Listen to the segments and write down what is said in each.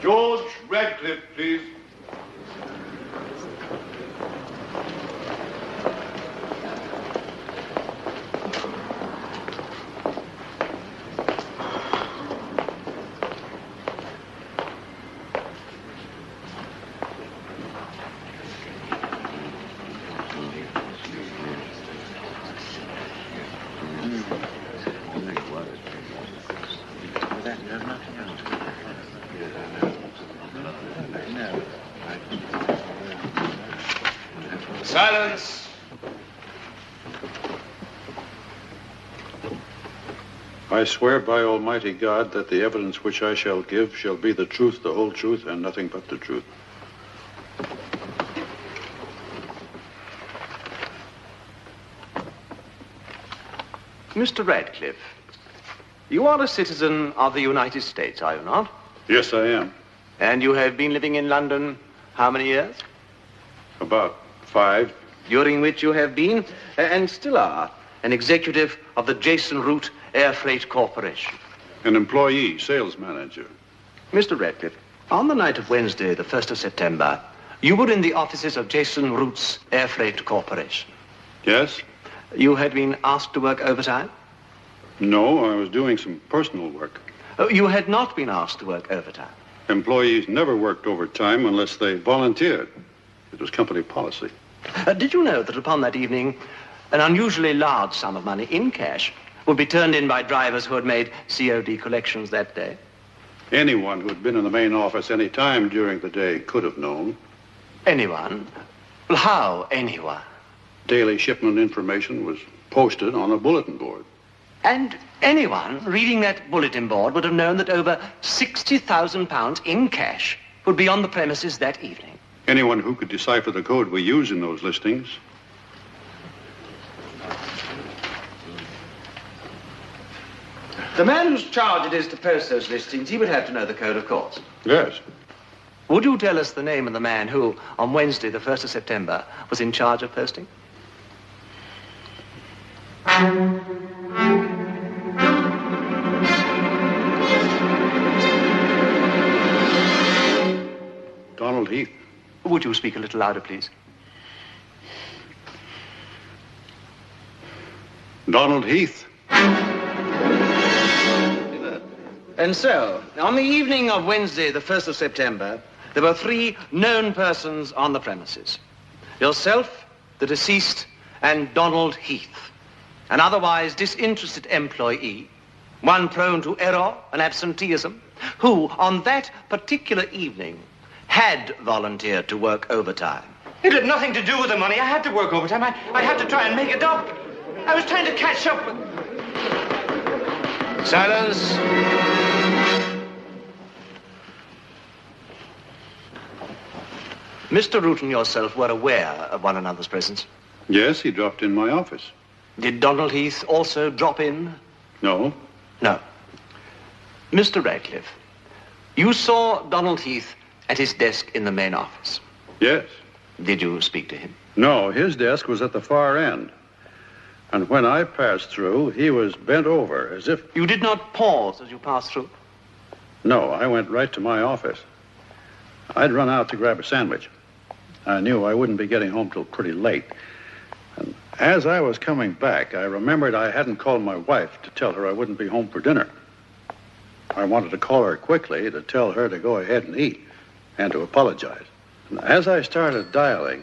George Radcliffe, please. Silence. I swear by Almighty God that the evidence which I shall give shall be the truth, the whole truth, and nothing but the truth. Mr. Radcliffe, you are a citizen of the United States, are you not? Yes, I am. And you have been living in London how many years? About 5. During which you have been, and still are, an executive of the Jason Root Air Freight Corporation. An employee, sales manager. Mr. Radcliffe, on the night of Wednesday, the 1st of September, you were in the offices of Jason Root's Air Freight Corporation. Yes? You had been asked to work overtime? No, I was doing some personal work. Oh, you had not been asked to work overtime? Employees never worked overtime unless they volunteered. It was company policy. Did you know that upon that evening, an unusually large sum of money in cash would be turned in by drivers who had made COD collections that day? Anyone who had been in the main office any time during the day could have known. Anyone? Well, how anyone? Daily shipment information was posted on a bulletin board. And anyone reading that bulletin board would have known that over £60,000 in cash would be on the premises that evening. Anyone who could decipher the code we use in those listings. The man whose charge it is to post those listings, he would have to know the code, of course. Yes. Would you tell us the name of the man who, on Wednesday, the 1st of September, was in charge of posting? Donald Heath. Would you speak a little louder, please? Donald Heath. And so, on the evening of Wednesday, the 1st of September, there were 3 known persons on the premises. Yourself, the deceased, and Donald Heath, an otherwise disinterested employee, one prone to error and absenteeism, who, on that particular evening, had volunteered to work overtime. It had nothing to do with the money. I had to work overtime. I had to try and make it up. I was trying to catch up with... Silence. Mr. Root and yourself were aware of one another's presence? Yes, he dropped in my office. Did Donald Heath also drop in? No. No. Mr. Radcliffe, you saw Donald Heath at his desk in the main office? Yes. Did you speak to him? No, his desk was at the far end. And when I passed through, he was bent over as if... You did not pause as you passed through? No, I went right to my office. I'd run out to grab a sandwich. I knew I wouldn't be getting home till pretty late. And as I was coming back, I remembered I hadn't called my wife to tell her I wouldn't be home for dinner. I wanted to call her quickly to tell her to go ahead and eat and to apologize. And as I started dialing,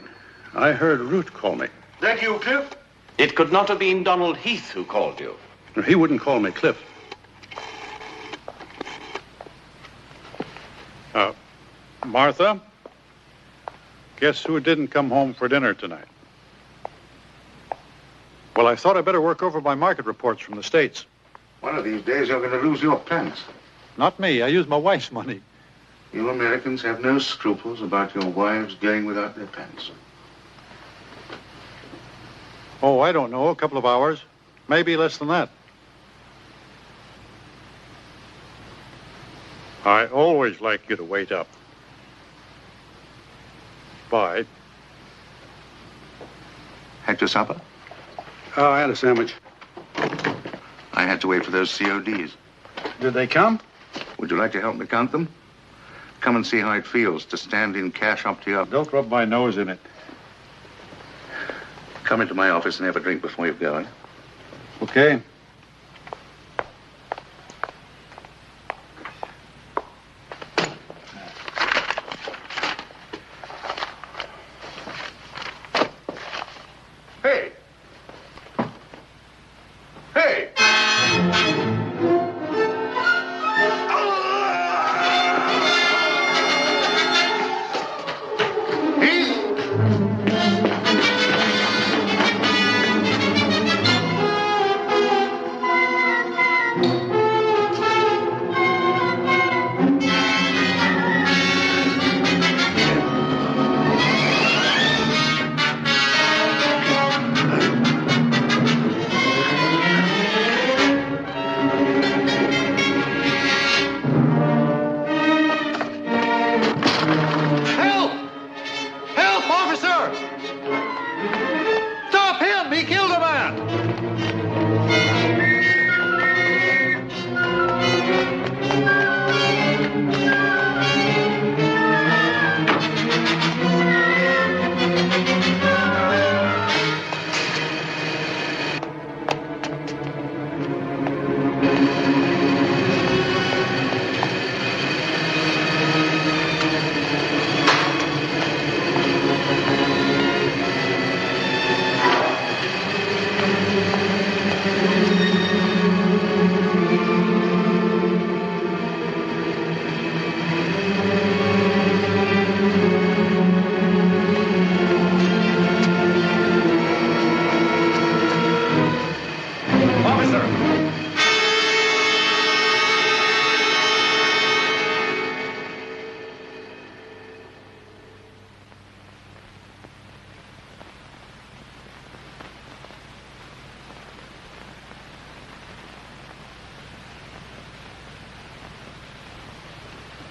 I heard Root call me. That you, Cliff? It could not have been Donald Heath who called you. He wouldn't call me Cliff. Martha? Guess who didn't come home for dinner tonight? Well, I thought I'd better work over my market reports from the States. One of these days you're going to lose your pants. Not me. I use my wife's money. You Americans have no scruples about your wives going without their pants. Oh, I don't know. A couple of hours. Maybe less than that. I always like you to wait up. Bye. Had your supper? Oh, I had a sandwich. I had to wait for those CODs. Did they come? Would you like to help me count them? Come and see how it feels to stand in cash up to your... Don't rub my nose in it. Come into my office and have a drink before you go, eh? Okay. Hey! Hey!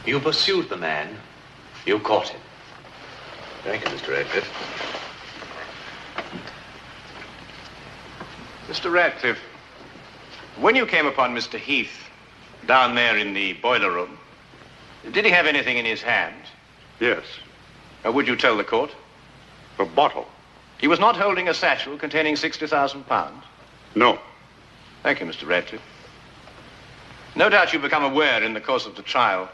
You pursued the man. You caught him. Thank you, Mr. Radcliffe. Mr. Radcliffe, when you came upon Mr. Heath down there in the boiler room, did he have anything in his hands? Yes. Would you tell the court? A bottle. He was not holding a satchel containing 60,000 pounds? No. Thank you, Mr. Radcliffe. No doubt you become aware in the course of the trial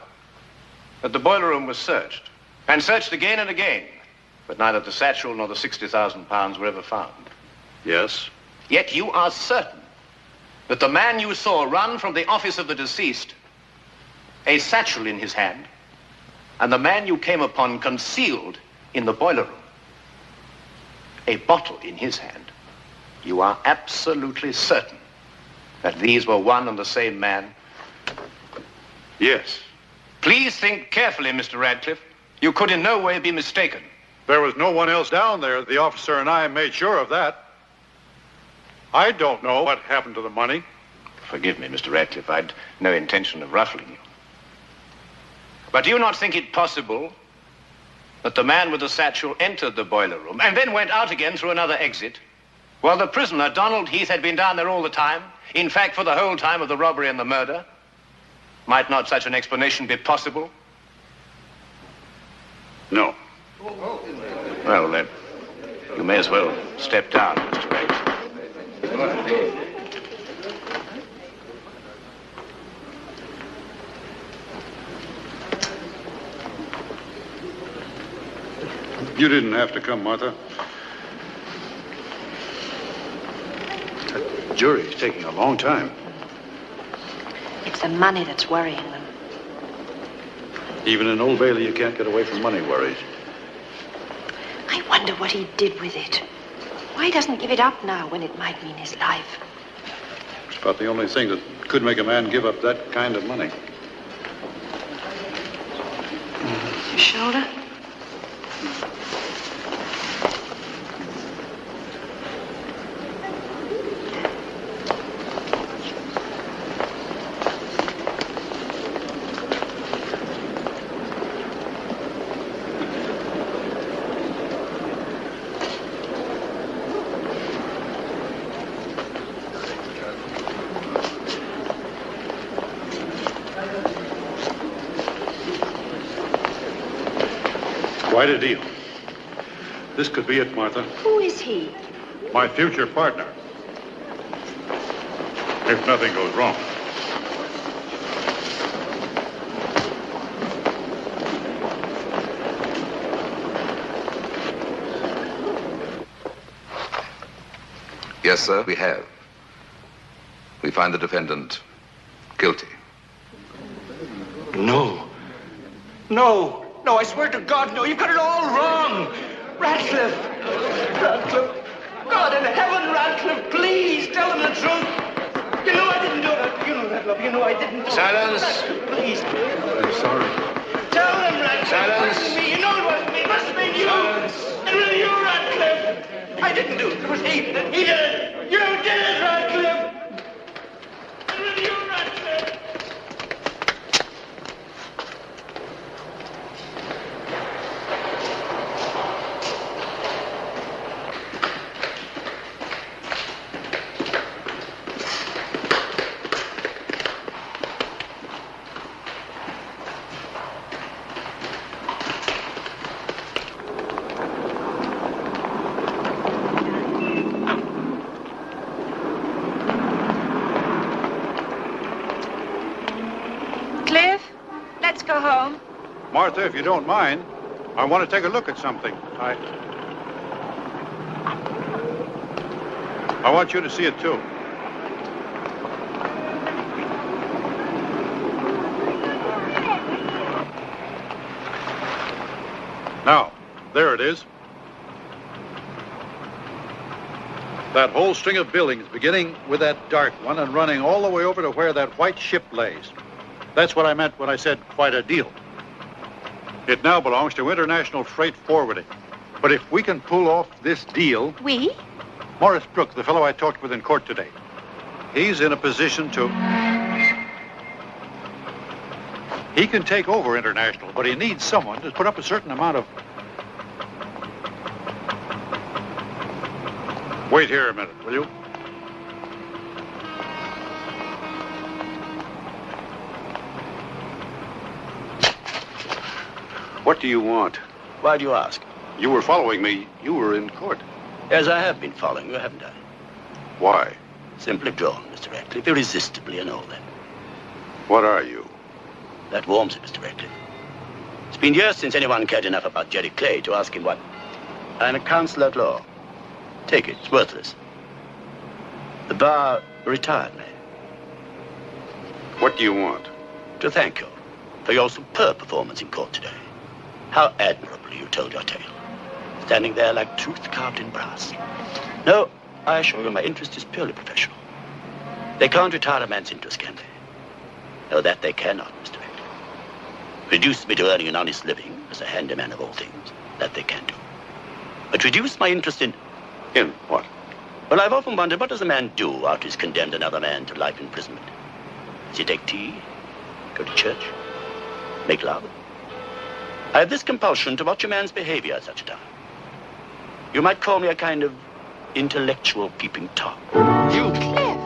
that the boiler room was searched, and searched again and again, but neither the satchel nor the 60,000 pounds were ever found. Yes. Yet you are certain that the man you saw run from the office of the deceased, a satchel in his hand, and the man you came upon concealed in the boiler room, a bottle in his hand. You are absolutely certain that these were one and the same man? Yes. Please think carefully, Mr. Radcliffe. You could in no way be mistaken. There was no one else down there. The officer and I made sure of that. I don't know what happened to the money. Forgive me, Mr. Radcliffe. I'd no intention of ruffling you. But do you not think it possible that the man with the satchel entered the boiler room and then went out again through another exit, while the prisoner, Donald Heath, had been down there all the time, in fact, for the whole time of the robbery and the murder? Might not such an explanation be possible? No. Well, then, you may as well step down, Mr. Radcliffe. You didn't have to come, Martha. That jury's taking a long time. It's the money that's worrying them. Even in Old Bailey, you can't get away from money worries. I wonder what he did with it. Why doesn't he give it up now when it might mean his life? It's about the only thing that could make a man give up that kind of money. Your shoulder? Quite a deal. This could be it, Martha. Who is he? My future partner. If nothing goes wrong. Yes, sir, we have. We find the defendant guilty. No. No. No, I swear to God, no. You've got it all wrong. Radcliffe. Radcliffe. God in heaven, Radcliffe, please tell them the truth. You know I didn't do it. You know that, love. You know I didn't do it. Silence. Please. I'm sorry. Tell them, Radcliffe. Silence. It wasn't me. You know it wasn't me. It must have been you. Silence. It was you, Radcliffe. I didn't do it. It was he. He did it. You did it, Radcliffe. It was you, Radcliffe. Go home. Martha, if you don't mind, I want to take a look at something. I want you to see it, too. Now, there it is. That whole string of buildings, beginning with that dark one and running all the way over to where that white ship lays. That's what I meant when I said quite a deal. It now belongs to International Freight Forwarding. But if we can pull off this deal... We? Morris Brooke, the fellow I talked with in court today. He's in a position to... He can take over International, but he needs someone to put up a certain amount of... Wait here a minute, will you? What do you want? Why do you ask? You were following me. You were in court. As I have been following you, haven't I? Why? Simply drawn, Mr. Radcliffe, irresistibly and all that. What are you? That warms it, Mr. Radcliffe. It's been years since anyone cared enough about Jerry Clay to ask him what. I'm a counselor at law. Take it, it's worthless. The bar, a retired man. What do you want? To thank you for your superb performance in court today. How admirably you told your tale. Standing there like truth carved in brass. No, I assure you my interest is purely professional. They can't retire a man's interest, can they? No, that they cannot, Mr. Radcliffe. Reduce me to earning an honest living as a handyman of all things. That they can do. But reduce my interest in... In what? Well, I've often wondered, what does a man do after he's condemned another man to life imprisonment? Does he take tea? Go to church? Make love? I have this compulsion to watch a man's behavior at such a time. You might call me a kind of intellectual peeping Tom. You... Cliff!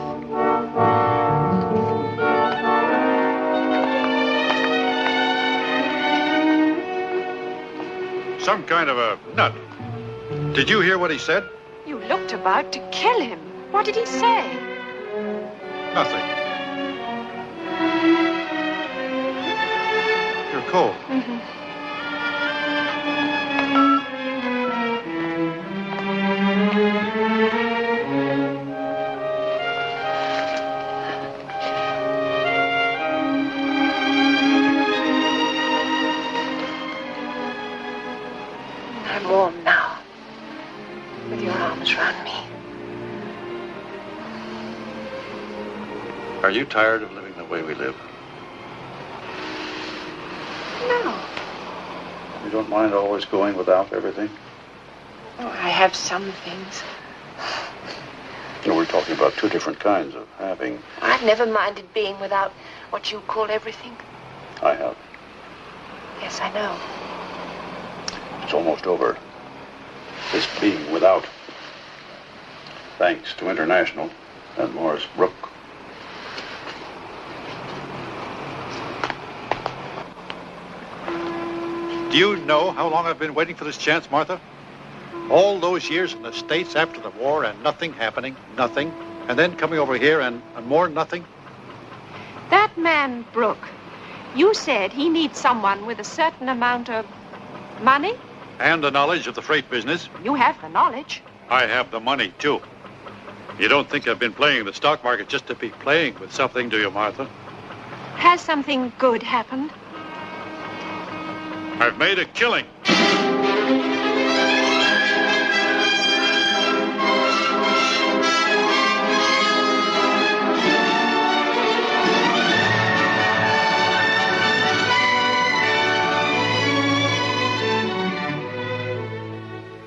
Some kind of a nut. Did you hear what he said? You looked about to kill him. What did he say? Nothing. You're cold. Mm-hmm. I'm warm now, with your arms around me. Are you tired of living the way we live? No. You don't mind always going without everything? Oh, I have some things. You know, we're talking about two different kinds of having. I've never minded being without what you call everything. I have. Yes, I know. It's almost over. This being without. Thanks to International and Morris Brooke. Do you know how long I've been waiting for this chance, Martha? All those years in the States after the war and nothing happening, nothing. And then coming over here and more nothing. That man, Brooke, you said he needs someone with a certain amount of money? And the knowledge of the freight business. You have the knowledge. I have the money, too. You don't think I've been playing the stock market just to be playing with something, do you, Martha? Has something good happened? I've made a killing.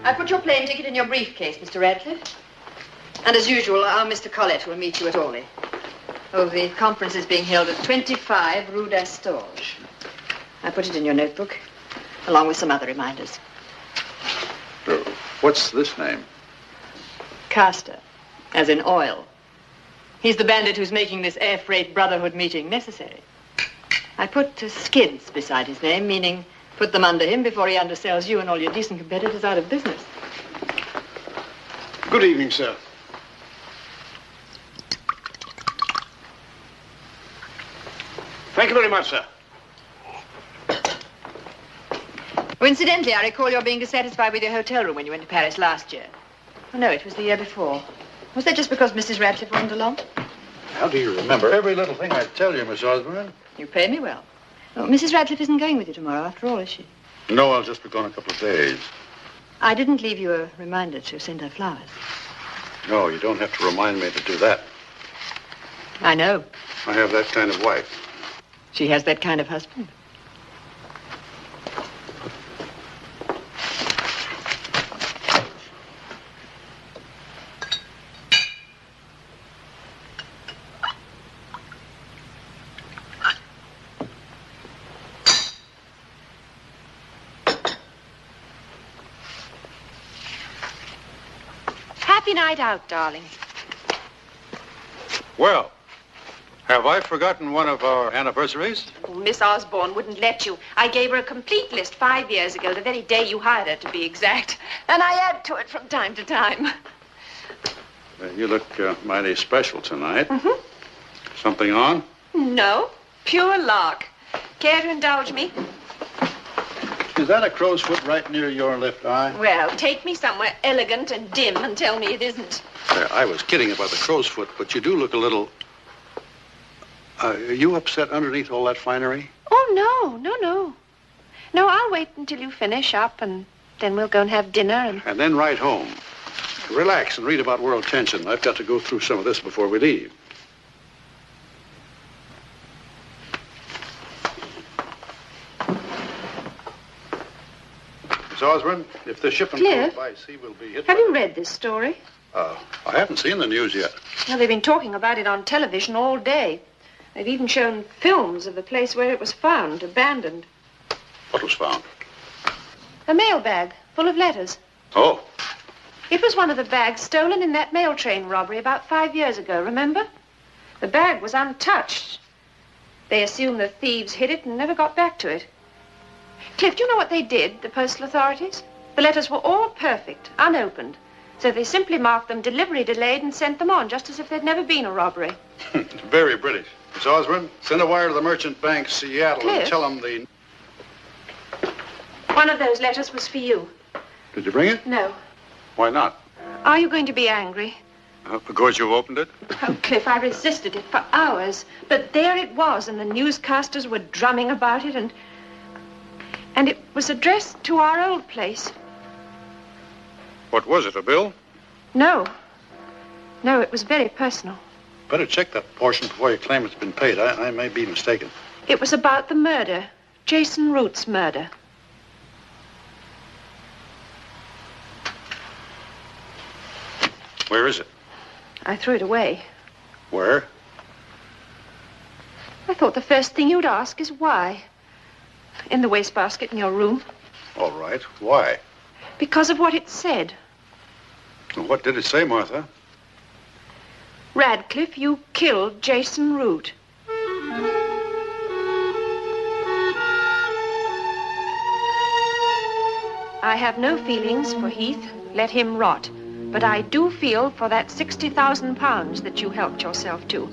I put your plane ticket in your briefcase, Mr. Radcliffe. And as usual, our Mr. Collett will meet you at Orley. Oh, the conference is being held at 25 Rue d'Astorge. I put it in your notebook, along with some other reminders. What's this name? Castor, as in oil. He's the bandit who's making this air freight brotherhood meeting necessary. I put skids beside his name, meaning put them under him before he undersells you and all your decent competitors out of business. Good evening, sir. Thank you very much, sir. Oh, incidentally, I recall your being dissatisfied with your hotel room when you went to Paris last year. Oh, no, it was the year before. Was that just because Mrs. Radcliffe wasn't along? How do you remember every little thing I tell you, Miss Osborne? You pay me well. Oh, Mrs. Radcliffe isn't going with you tomorrow, after all, is she? No, I'll just be gone a couple of days. I didn't leave you a reminder to send her flowers. No, you don't have to remind me to do that. I know. I have that kind of wife. She has that kind of husband. Happy night out, darling. Well, have I forgotten one of our anniversaries? Oh, Miss Osborne wouldn't let you. I gave her a complete list 5 years ago, the very day you hired her, to be exact. And I add to it from time to time. You look mighty special tonight. Mm-hmm. Something on? No, pure lark. Care to indulge me? Is that a crow's foot right near your left eye? Well, take me somewhere elegant and dim and tell me it isn't. I was kidding about the crow's foot, but you do look a little... are you upset underneath all that finery? Oh, no. No, I'll wait until you finish up, and then we'll go and have dinner And then ride home. Relax and read about world tension. I've got to go through some of this before we leave. Miss Osborne, if the shipment Cliff, goes by sea, we'll be hit. Have you read this story? I haven't seen the news yet. Well, they've been talking about it on television all day. They've even shown films of the place where it was found, abandoned. What was found? A mail bag full of letters. Oh. It was one of the bags stolen in that mail train robbery about 5 years ago, remember? The bag was untouched. They assume the thieves hid it and never got back to it. Cliff, do you know what they did, the postal authorities? The letters were all perfect, unopened. So they simply marked them delivery delayed and sent them on, just as if there'd never been a robbery. Very British. Miss Osborne, send a wire to the Merchant Bank, Seattle, Cliff? and tell them the... One of those letters was for you. Did you bring it? No. Why not? Are you going to be angry? Because you've opened it? Oh, Cliff, I resisted it for hours. But there it was, and the newscasters were drumming about it, and it was addressed to our old place. What was it, a bill? No, it was very personal. Better check that portion before you claim it's been paid. I may be mistaken. It was about the murder, Jason Root's murder. Where is it? I threw it away. Where? I thought the first thing you'd ask is why. In the wastebasket in your room. All right. Why? Because of what it said. What did it say, Martha? Radcliffe, you killed Jason Root. I have no feelings for Heath. Let him rot. But I do feel for that £60,000 that you helped yourself to.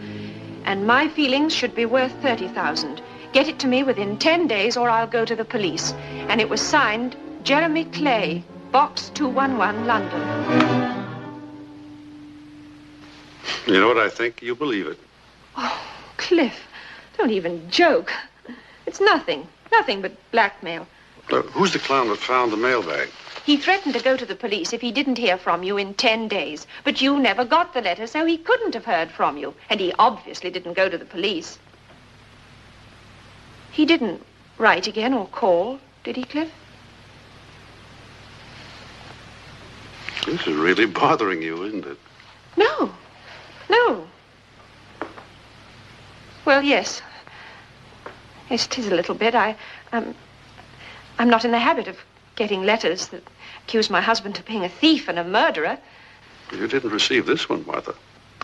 And my feelings should be worth $30,000. Get it to me within 10 days or I'll go to the police. And it was signed Jeremy Clay, Box 211, London. You know what I think? You believe it. Oh, Cliff, don't even joke. It's nothing but blackmail. Who's the clown that found the mailbag? He threatened to go to the police if he didn't hear from you in 10 days. But you never got the letter, so he couldn't have heard from you. And he obviously didn't go to the police. He didn't write again or call, did he, Cliff? This is really bothering you, isn't it? No. Well, yes. Yes, it is a little bit. I'm not in the habit of getting letters that accuse my husband of being a thief and a murderer. You didn't receive this one, Martha.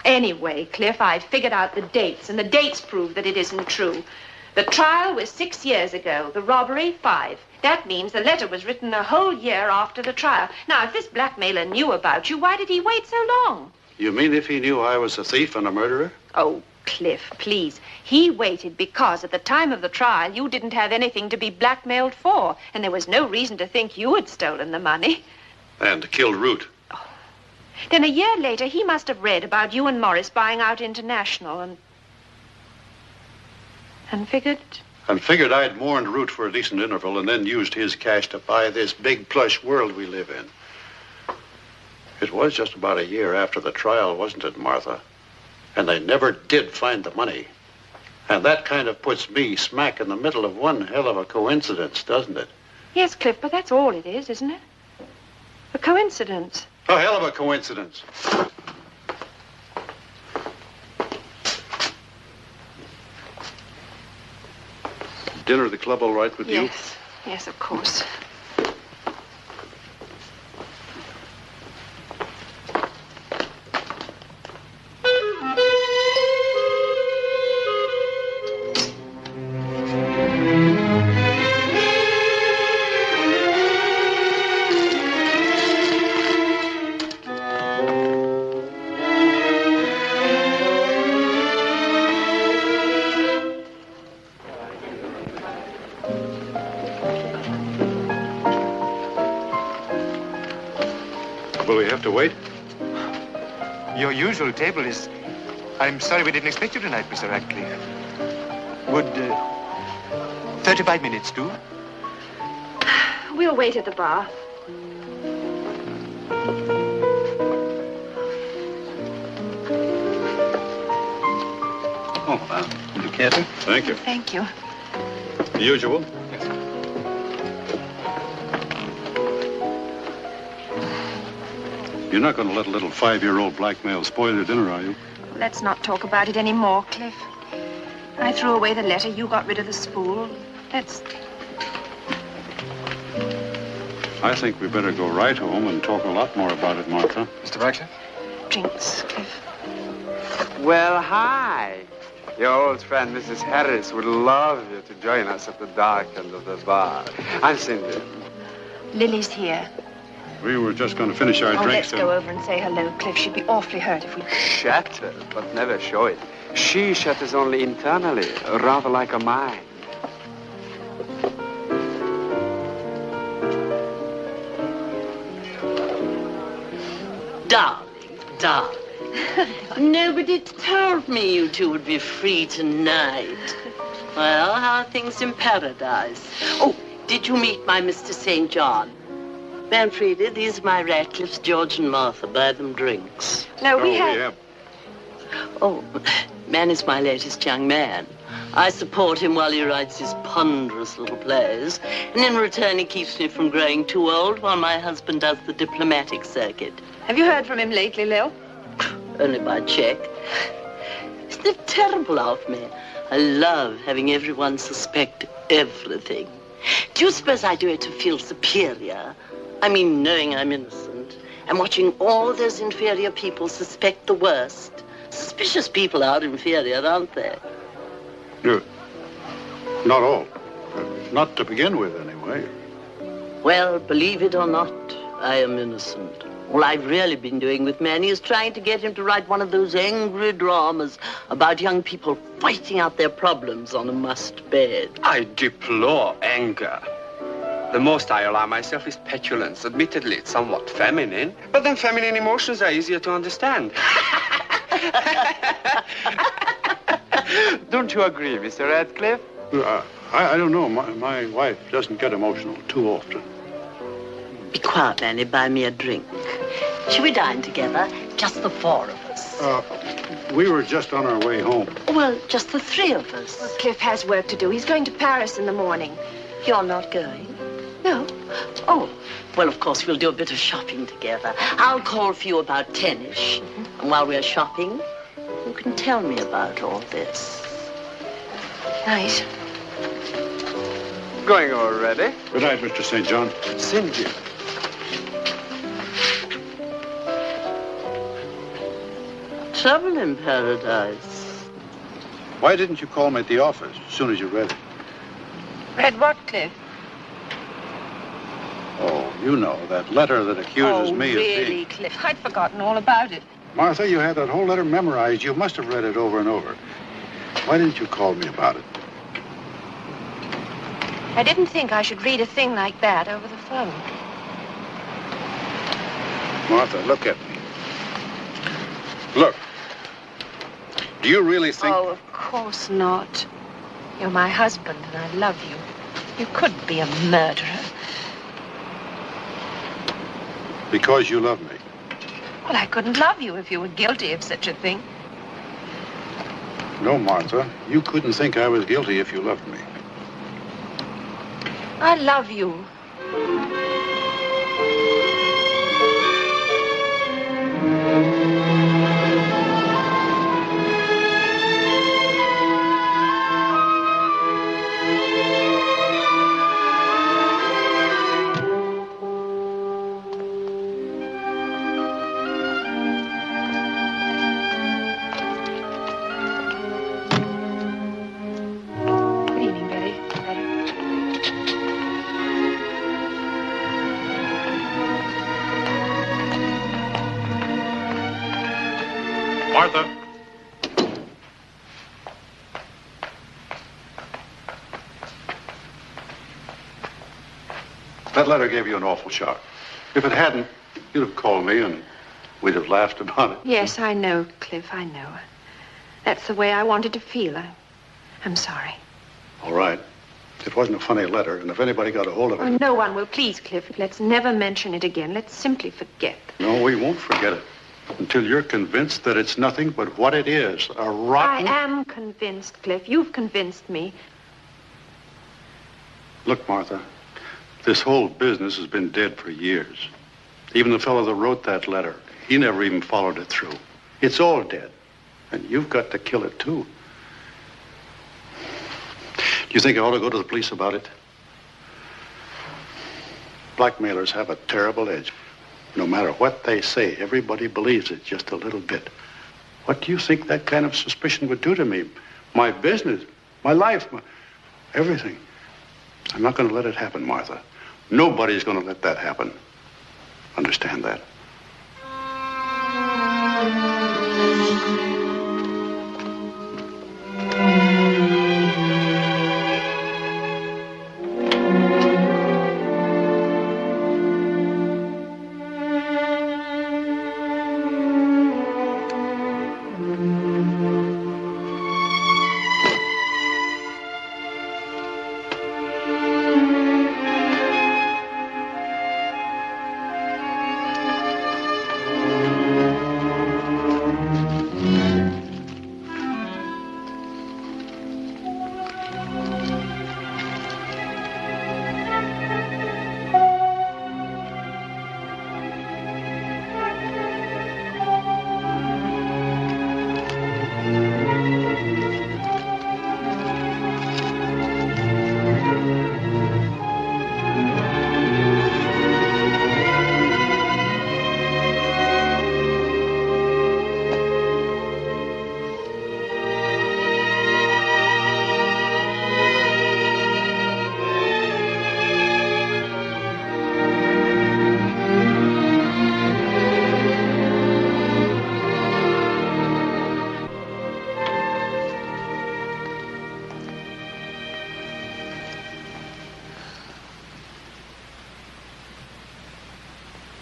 Anyway, Cliff, I've figured out the dates, and the dates prove that it isn't true. The trial was 6 years ago, the robbery 5. That means the letter was written a whole year after the trial. Now, if this blackmailer knew about you, why did he wait so long? You mean if he knew I was a thief and a murderer? Oh, Cliff, please. He waited because at the time of the trial, you didn't have anything to be blackmailed for, and there was no reason to think you had stolen the money. And killed Root. Oh. Then a year later, he must have read about you and Morris buying out International and figured... And figured I'd mourned Root for a decent interval and then used his cash to buy this big plush world we live in. It was just about a year after the trial, wasn't it, Martha? And they never did find the money. And that kind of puts me smack in the middle of one hell of a coincidence, doesn't it? Yes, Cliff, but that's all it is, isn't it? A coincidence. A hell of a coincidence. Dinner at the club all right with you? Yes, of course. Will we have to wait? Your usual table is... I'm sorry we didn't expect you tonight, Mr. Radcliffe. Would 35 minutes do? We'll wait at the bar. Oh, you care to? Thank you. Thank you. The usual? You're not going to let a little 5-year-old blackmail spoil your dinner, are you? Let's not talk about it anymore, Cliff. I threw away the letter. You got rid of the spool. That's... I think we better go right home and talk a lot more about it, Martha. Mr. Radcliffe? Drinks, Cliff. Well, hi. Your old friend, Mrs. Harris, would love you to join us at the dark end of the bar. I'm Cindy. Lily's here. We were just going to finish our drinks. Let's go over and say hello, Cliff. She'd be awfully hurt if we... Shatter, but never show it. She shatters only internally, rather like a mine. Darling. Nobody told me you two would be free tonight. Well, how are things in paradise? Oh, did you meet my Mr. St. John? Manfreda, these are my Ratcliffes, George and Martha. Buy them drinks. No, we have... Oh, man is my latest young man. I support him while he writes his ponderous little plays, and in return he keeps me from growing too old while my husband does the diplomatic circuit. Have you heard from him lately, Lil? Only by check. Isn't it terrible of me? I love having everyone suspect everything. Do you suppose I do it to feel superior? I mean, knowing I'm innocent and watching all those inferior people suspect the worst. Suspicious people are inferior, aren't they? No, not all. Not to begin with, anyway. Well, believe it or not, I am innocent. All I've really been doing with Manny is trying to get him to write one of those angry dramas about young people fighting out their problems on a mussed bed. I deplore anger. The most I allow myself is petulance. Admittedly, it's somewhat feminine, but then feminine emotions are easier to understand. Don't you agree, Mr. Radcliffe? I don't know. My wife doesn't get emotional too often. Be quiet, Manny. Buy me a drink. Shall we dine together? Just the four of us. We were just on our way home. Well, just the three of us. Well, Cliff has work to do. He's going to Paris in the morning. You're not going? No. Oh, well, of course, we'll do a bit of shopping together. I'll call for you about 10-ish. And while we're shopping, you can tell me about all this. Night. Going already? Good night, Mr. St. John. Cindy. Trouble in paradise. Why didn't you call me at the office as soon as you read it? Read what, Cliff? Oh, you know, that letter that accuses me of being... really, Cliff? I'd forgotten all about it. Martha, you had that whole letter memorized. You must have read it over and over. Why didn't you call me about it? I didn't think I should read a thing like that over the phone. Martha, look at me. Look. Do you really think... Oh, of course not. You're my husband, and I love you. You couldn't be a murderer. Because you love me. Well, I couldn't love you if you were guilty of such a thing. No, Martha. You couldn't think I was guilty if you loved me. I love you. Martha. That letter gave you an awful shock. If it hadn't, you'd have called me and we'd have laughed about it. Yes, I know, Cliff, I know. That's the way I wanted to feel. I'm sorry. All right. It wasn't a funny letter, and if anybody got a hold of it... Oh, no one will. Please, Cliff, let's never mention it again. Let's simply forget. No, we won't forget it. Until you're convinced that it's nothing but what it is, a rotten... I am convinced, Cliff. You've convinced me. Look, Martha, this whole business has been dead for years. Even the fellow that wrote that letter, he never even followed it through. It's all dead, and you've got to kill it, too. Do you think I ought to go to the police about it? Blackmailers have a terrible edge. No matter what they say, everybody believes it just a little bit. What do you think that kind of suspicion would do to me? My business, my life, everything. I'm not going to let it happen, Martha. Nobody's going to let that happen. Understand that?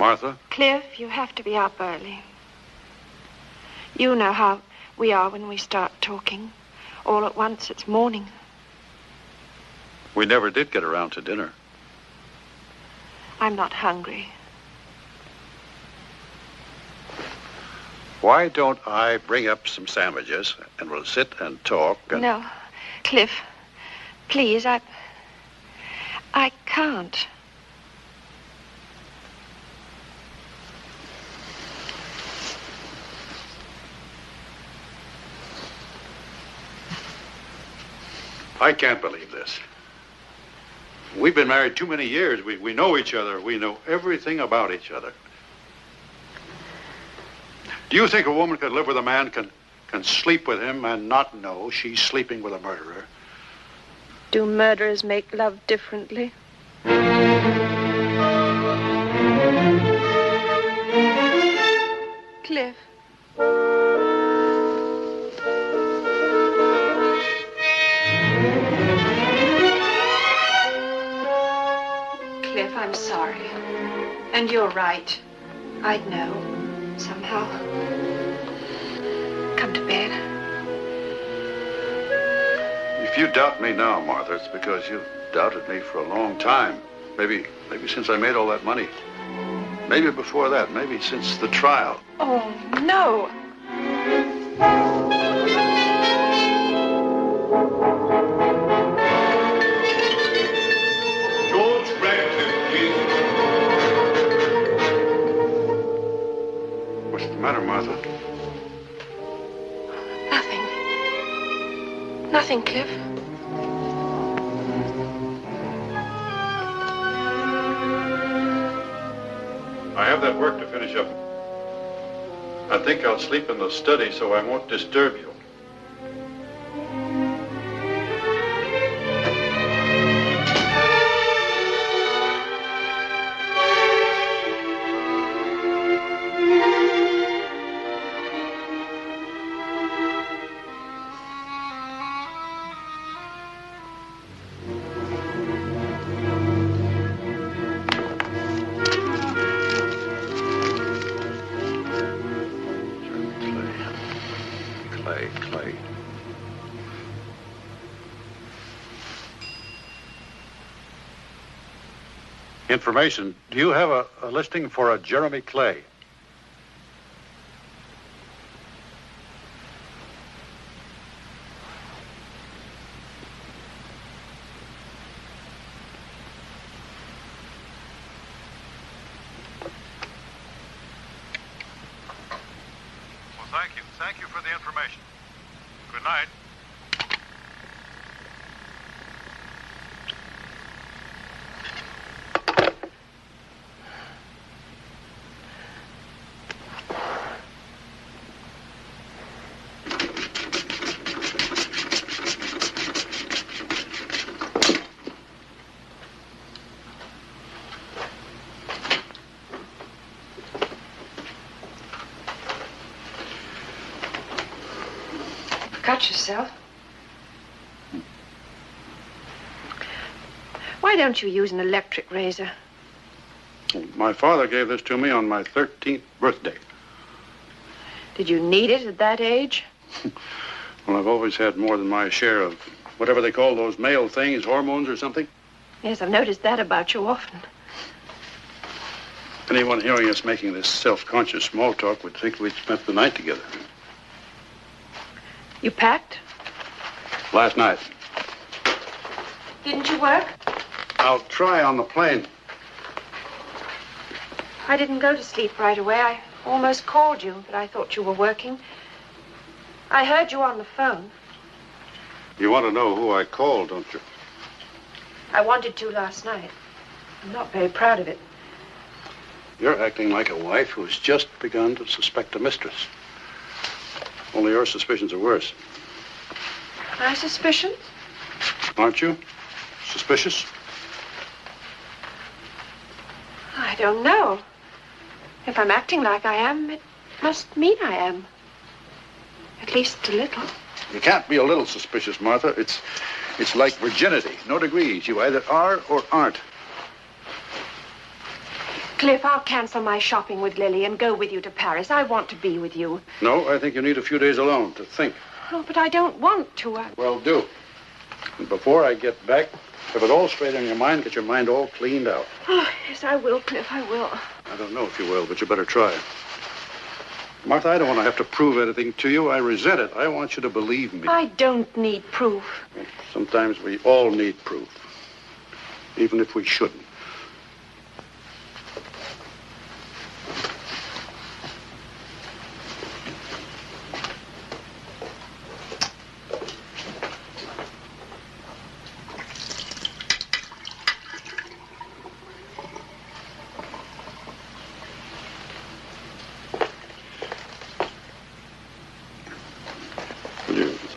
Martha? Cliff, you have to be up early. You know how we are when we start talking. All at once, it's morning. We never did get around to dinner. I'm not hungry. Why don't I bring up some sandwiches and we'll sit and talk and... No, Cliff, please, I can't. I can't believe this. We've been married too many years. We know each other. We know everything about each other. Do you think a woman could live with a man, can sleep with him and not know she's sleeping with a murderer? Do murderers make love differently? Cliff. Cliff, I'm sorry. And you're right. I'd know, somehow. Come to bed. If you doubt me now, Martha, it's because you've doubted me for a long time. Maybe since I made all that money. Maybe before that. Maybe since the trial. Oh, no. George Radcliffe, please. What's the matter, Martha? Nothing, Cliff. I have that work to finish up. I think I'll sleep in the study so I won't disturb you. Clay. Information. Do you have a listing for a Jeremy Clay? Well, thank you. Thank you for the information. Good night. Cut yourself. Why don't you use an electric razor? My father gave this to me on my 13th birthday. Did you need it at that age? Well, I've always had more than my share of whatever they call those male things, hormones or something. Yes, I've noticed that about you often. Anyone hearing us making this self-conscious small talk would think we'd spent the night together. You packed? Last night. Didn't you work? I'll try on the plane. I didn't go to sleep right away. I almost called you, but I thought you were working. I heard you on the phone. You want to know who I called, don't you? I wanted to last night. I'm not very proud of it. You're acting like a wife who's just begun to suspect a mistress. Only your suspicions are worse. My suspicions? Aren't you? Suspicious? I don't know. If I'm acting like I am, it must mean I am. At least a little. You can't be a little suspicious, Martha. It's like virginity. No degrees. You either are or aren't. Cliff, I'll cancel my shopping with Lily and go with you to Paris. I want to be with you. No, I think you need a few days alone to think. Oh, but I don't want to. Well, do. And before I get back, have it all straight in your mind, get your mind all cleaned out. Oh, yes, I will, Cliff, I will. I don't know if you will, but you better try. Martha, I don't want to have to prove anything to you. I resent it. I want you to believe me. I don't need proof. Sometimes we all need proof, even if we shouldn't.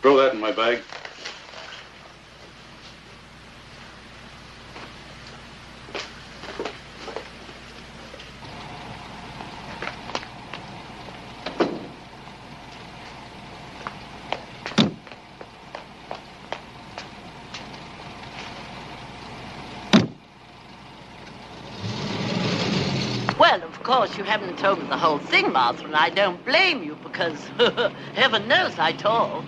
Throw that in my bag. Well, of course, you haven't told me the whole thing, Martha, and I don't blame you because heaven knows I talk.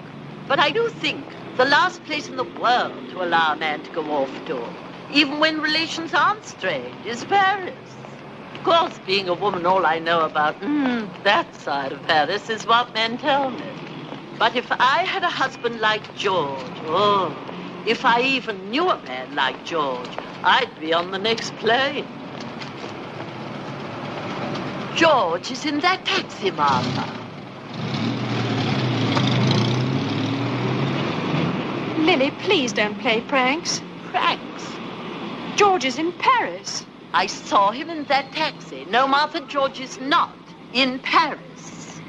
But I do think the last place in the world to allow a man to go off door, even when relations aren't strained, is Paris. Of course, being a woman, all I know about that side of Paris is what men tell me. But if I had a husband like George, if I even knew a man like George, I'd be on the next plane. George is in that taxi, Martha. Lily, please don't play pranks. Pranks? George is in Paris. I saw him in that taxi. No, Martha, George is not in Paris.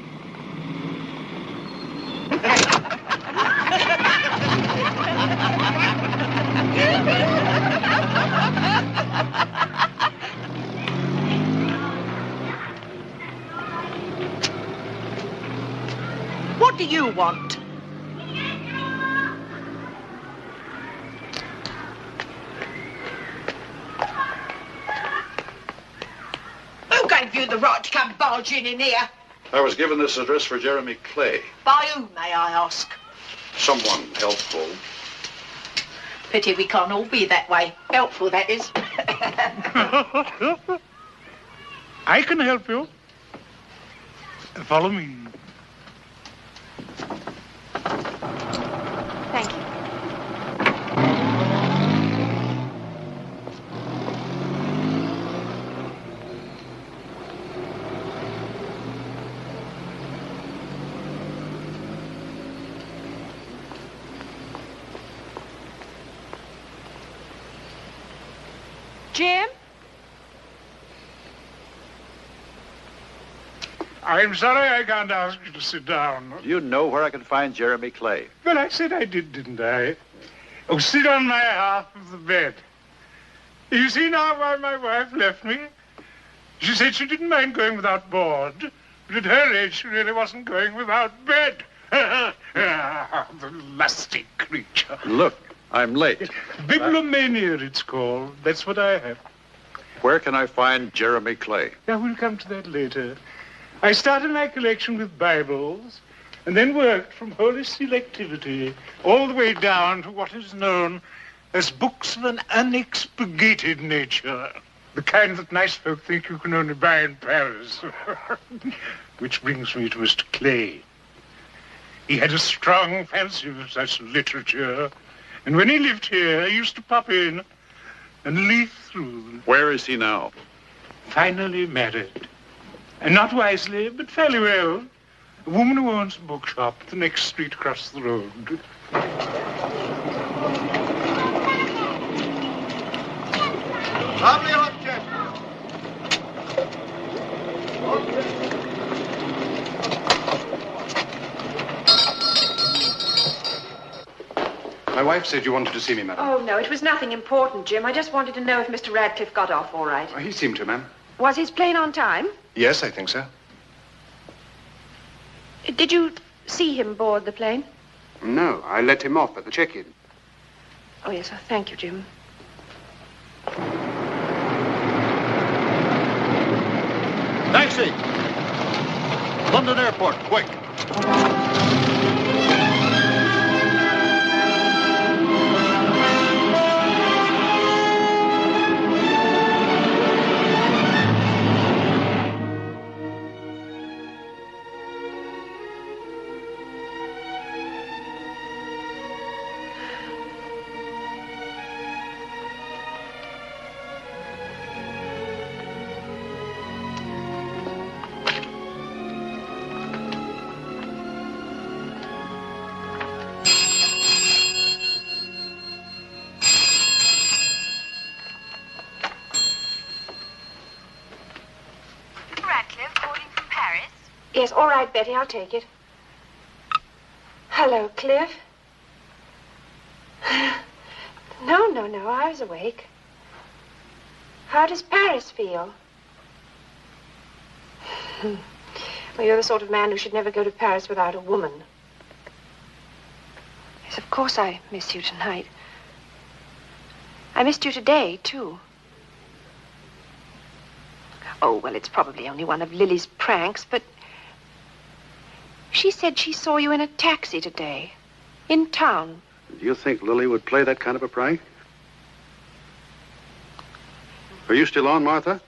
What do you want? Who gave you the right to come barging in here? I was given this address for Jeremy Clay. By whom, may I ask? Someone helpful. Pity we can't all be that way. Helpful, that is. I can help you. Follow me. Thank you. Jim? I'm sorry I can't ask you to sit down. Do you know where I can find Jeremy Clay? Well, I said I did, didn't I? Oh, sit on my half of the bed. You see now why my wife left me? She said she didn't mind going without board, but at her age she really wasn't going without bed. The lusty creature. Look, I'm late. Bibliomania, it's called. That's what I have. Where can I find Jeremy Clay? Now, we'll come to that later. I started my collection with Bibles and then worked from holy selectivity all the way down to what is known as books of an unexpurgated nature. The kind that nice folk think you can only buy in Paris. Which brings me to Mr. Clay. He had a strong fancy for such literature. And when he lived here, he used to pop in and leaf through them. Where is he now? Finally married. And not wisely, but fairly well. A woman who owns a bookshop the next street across the road. Lovely object. My wife said you wanted to see me, madam. Oh, no, it was nothing important, Jim. I just wanted to know if Mr. Radcliffe got off all right. He seemed to, ma'am. Was his plane on time? Yes, I think so. Did you see him board the plane? No, I let him off at the check-in. Oh, yes, thank you, Jim. Taxi! London Airport, quick! Yes, all right, Betty, I'll take it. Hello, Cliff. No, I was awake. How does Paris feel? Well, you're the sort of man who should never go to Paris without a woman. Yes, of course I miss you tonight. I missed you today, too. Oh, well, it's probably only one of Lily's pranks, but she said she saw you in a taxi today, in town. Do you think Lily would play that kind of a prank? Are you still on, Martha?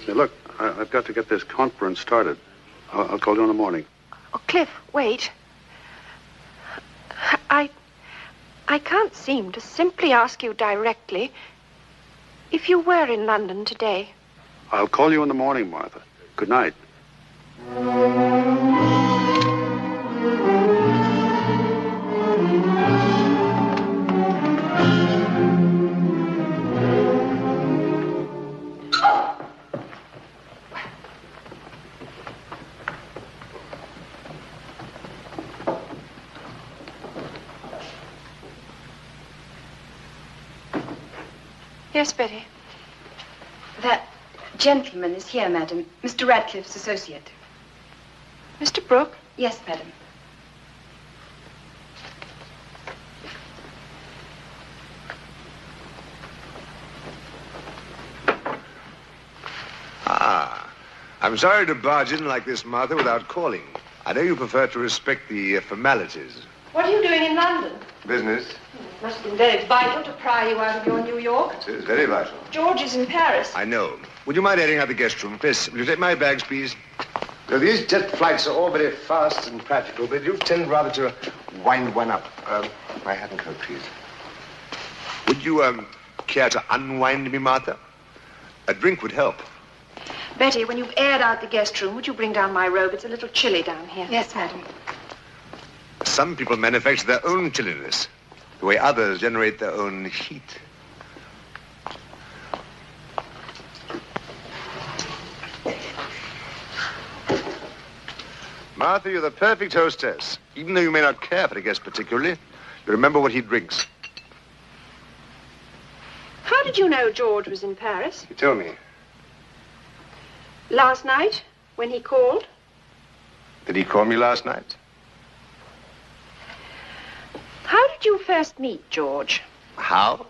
Say, look, I've got to get this conference started. I'll call you in the morning. Oh, Cliff, wait. I can't seem to simply ask you directly if you were in London today. I'll call you in the morning, Martha. Good night. Yes, Betty. That gentleman is here, madam. Mr. Radcliffe's associate. Mr. Brooke? Yes, madam. I'm sorry to barge in like this, Martha, without calling. I know you prefer to respect the formalities. What are you doing in London? Business? It must have been very vital to pry you out of your New York. It is very vital. George is in Paris. I know. Would you mind airing out the guest room? Miss, will you take my bags, please? Now, these jet flights are all very fast and practical, but you tend rather to wind one up. My hat and coat, please. Would you, care to unwind me, Martha? A drink would help. Betty, when you've aired out the guest room, would you bring down my robe? It's a little chilly down here. Yes, madam. Some people manufacture their own chilliness, the way others generate their own heat. Martha, you're the perfect hostess. Even though you may not care for a guest particularly, you remember what he drinks. How did you know George was in Paris? You told me. Last night, when he called? Did he call me last night? How did you first meet George? How?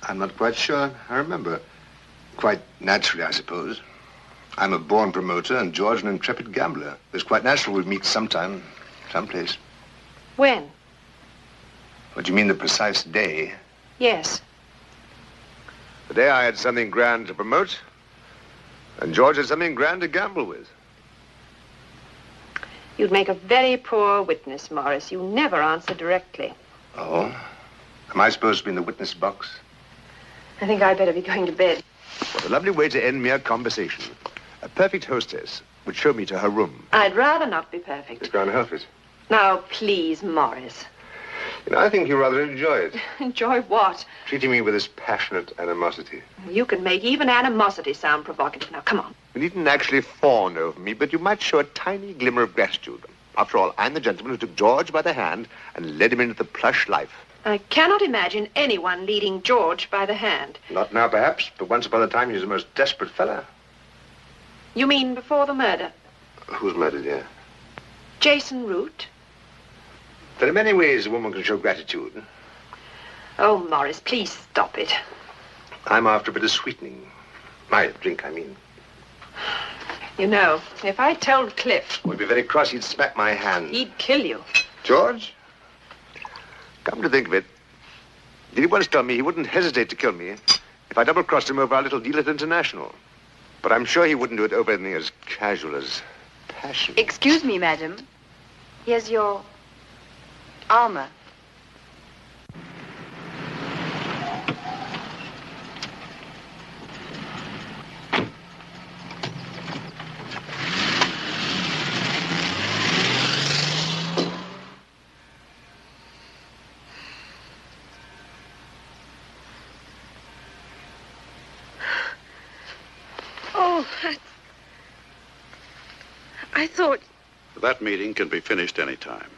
I'm not quite sure. I remember. Quite naturally, I suppose. I'm a born promoter and George an intrepid gambler. It's quite natural we'd meet sometime, someplace. When? What do you mean, the precise day? Yes. The day I had something grand to promote, and George had something grand to gamble with. You'd make a very poor witness, Morris. You never answer directly. Oh? Am I supposed to be in the witness box? I think I'd better be going to bed. What a lovely way to end mere conversation. A perfect hostess would show me to her room. I'd rather not be perfect. Just go and help it. Now, please, Morris. You know, I think you rather enjoy it. Enjoy what? Treating me with this passionate animosity. You can make even animosity sound provocative. Now, come on. You needn't actually fawn over me, but you might show a tiny glimmer of gratitude. After all, I'm the gentleman who took George by the hand and led him into the plush life. I cannot imagine anyone leading George by the hand. Not now, perhaps, but once upon a time he was the most desperate fella. You mean before the murder? Who's murdered, yeah? Jason Root? There are many ways a woman can show gratitude. Oh, Morris, please stop it. I'm after a bit of sweetening. My drink, I mean. You know, if I told Cliff, Would be very cross, he'd smack my hand. he'd kill you. George? Come to think of it, did he once tell me he wouldn't hesitate to kill me if I double-crossed him over our little deal at International? But I'm sure he wouldn't do it over anything as casual as passion. Excuse me, madam. Here's your armor. Oh, I thought... That meeting can be finished any time.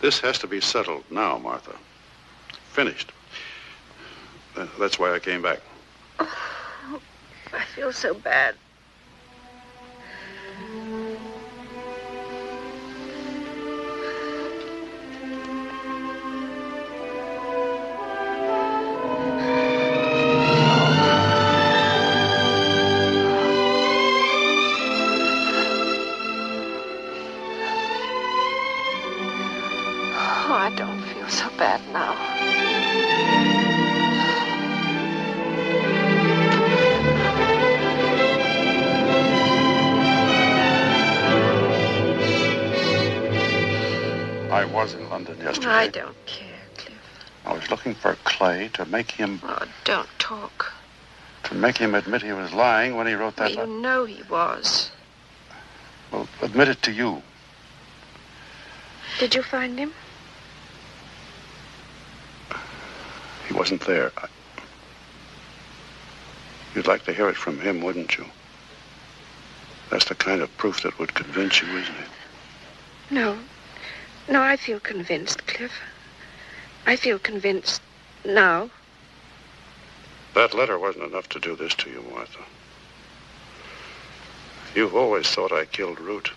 This has to be settled now, Martha. Finished. That's why I came back. Oh, I feel so bad. Oh, I don't feel so bad now. I was in London yesterday. I don't care, Cliff. I was looking for Clay to make him... Oh, don't talk. To make him admit he was lying when he wrote that Well, you know he was. Well, admit it to you. Did you find him? He wasn't there. You'd like to hear it from him, wouldn't you? That's the kind of proof that would convince you, isn't it? No. No, I feel convinced, Cliff. I feel convinced now. That letter wasn't enough to do this to you, Martha. You've always thought I killed Root.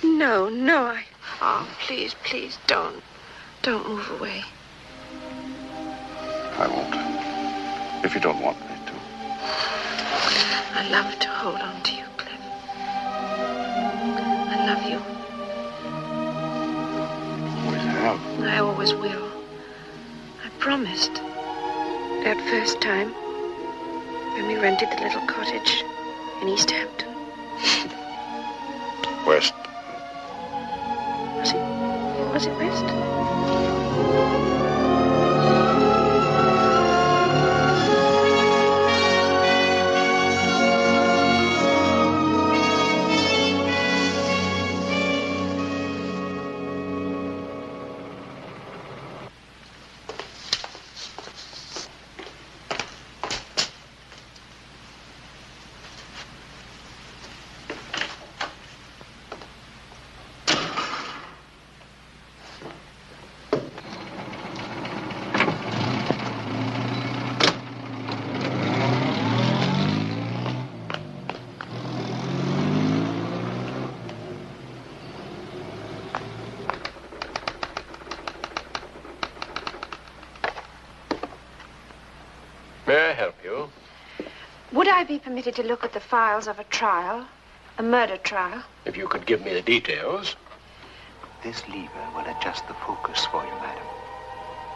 No, no, Oh, please, please, don't. Don't move away. I won't. If you don't want me to. I love to hold on to you, Cliff. I love you. Always have. I always will. I promised. That first time, when we rented the little cottage in East Hampton. West. Was it West? May I help you? Would I be permitted to look at the files of a trial? A murder trial? If you could give me the details. This lever will adjust the focus for you, madam.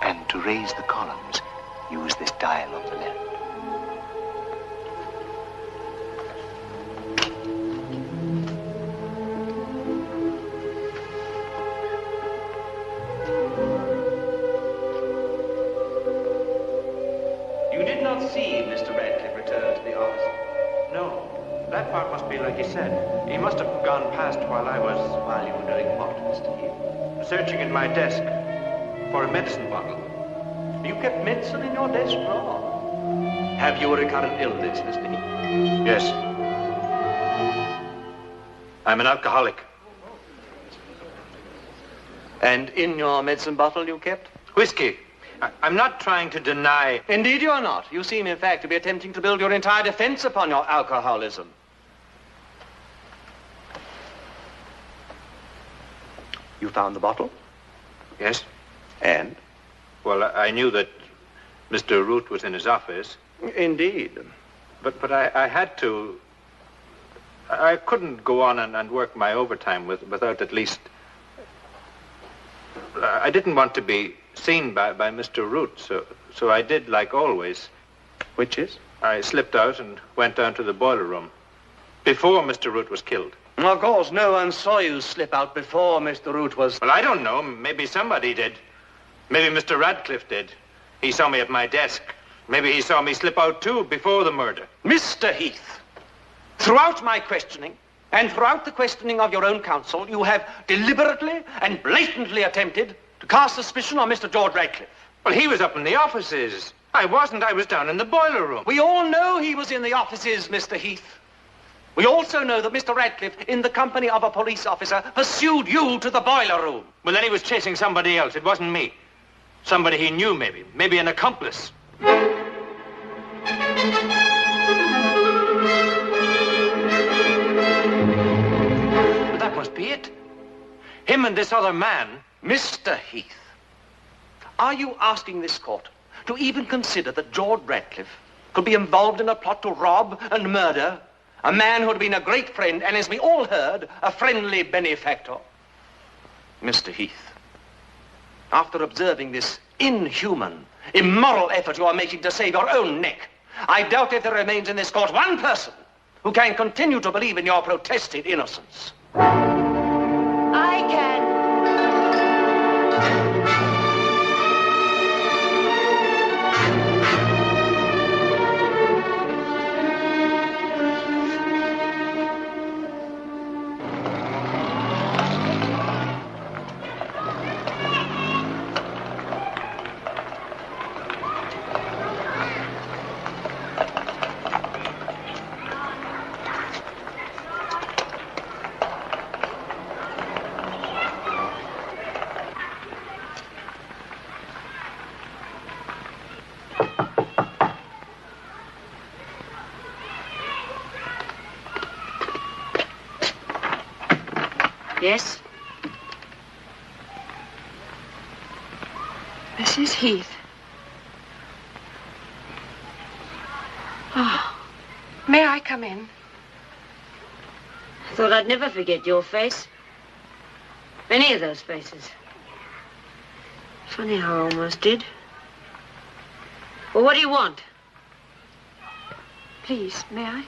And to raise the columns, use this dial on the left. You did not see Mr. Radcliffe return to the office? No. That part must be like he said. He must have gone past while you were doing what, Mr. Heath? Searching in my desk for a medicine bottle. You kept medicine in your desk drawer? Have you a recurrent illness, Mr. Heath? Yes. I'm an alcoholic. And in your medicine bottle you kept? Whiskey. I'm not trying to deny... Indeed you're not. You seem, in fact, to be attempting to build your entire defense upon your alcoholism. You found the bottle? Yes. And? Well, I knew that Mr. Root was in his office. Indeed. But I had to... I couldn't go on and work my overtime without at least... I didn't want to be seen by Mr. Root, so I did like always. Which is? I slipped out and went down to the boiler room before Mr. Root was killed. Of course, no one saw you slip out before Mr. Root was... Well, I don't know. Maybe somebody did. Maybe Mr. Radcliffe did. He saw me at my desk. Maybe he saw me slip out, too, before the murder. Mr. Heath, throughout my questioning, and throughout the questioning of your own counsel, you have deliberately and blatantly attempted to cast suspicion on Mr. George Radcliffe. Well, he was up in the offices. I wasn't. I was down in the boiler room. We all know he was in the offices, Mr. Heath. We also know that Mr. Radcliffe, in the company of a police officer, pursued you to the boiler room. Well, then he was chasing somebody else. It wasn't me. Somebody he knew, maybe. Maybe an accomplice. But that must be it. Him and this other man. Mr. Heath, are you asking this court to even consider that George Radcliffe could be involved in a plot to rob and murder a man who had been a great friend and, as we all heard, a friendly benefactor? Mr. Heath, after observing this inhuman, immoral effort you are making to save your own neck, I doubt if there remains in this court one person who can continue to believe in your protested innocence. I can. Yes? Mrs. Heath. Oh, may I come in? I thought I'd never forget your face. Any of those faces. Funny how I almost did. Well, what do you want? Please, may I?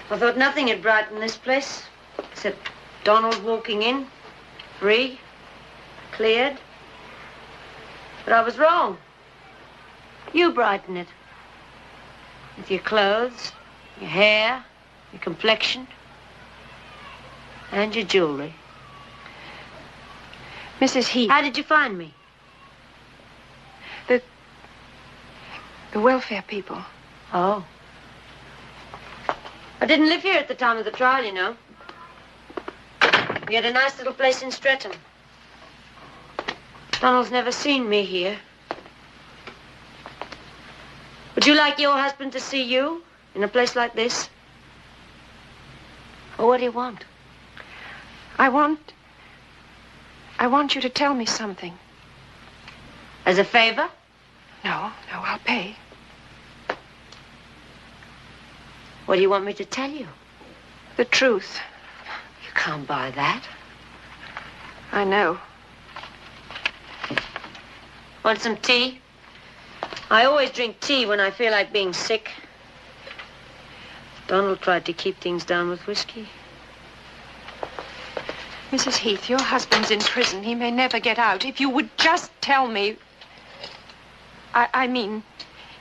I thought nothing had brightened this place, except Donald walking in, free, cleared. But I was wrong. You brighten it. With your clothes, your hair, your complexion, and your jewelry. Mrs. Heath. How did you find me? The welfare people. Oh. I didn't live here at the time of the trial, you know. We had a nice little place in Streatham. Donald's never seen me here. Would you like your husband to see you in a place like this? Or what do you want? I want you to tell me something. As a favor? No, I'll pay. What do you want me to tell you? The truth. You can't buy that. I know. Want some tea? I always drink tea when I feel like being sick. Donald tried to keep things down with whiskey. Mrs. Heath, your husband's in prison. He may never get out. If you would just tell me... I mean,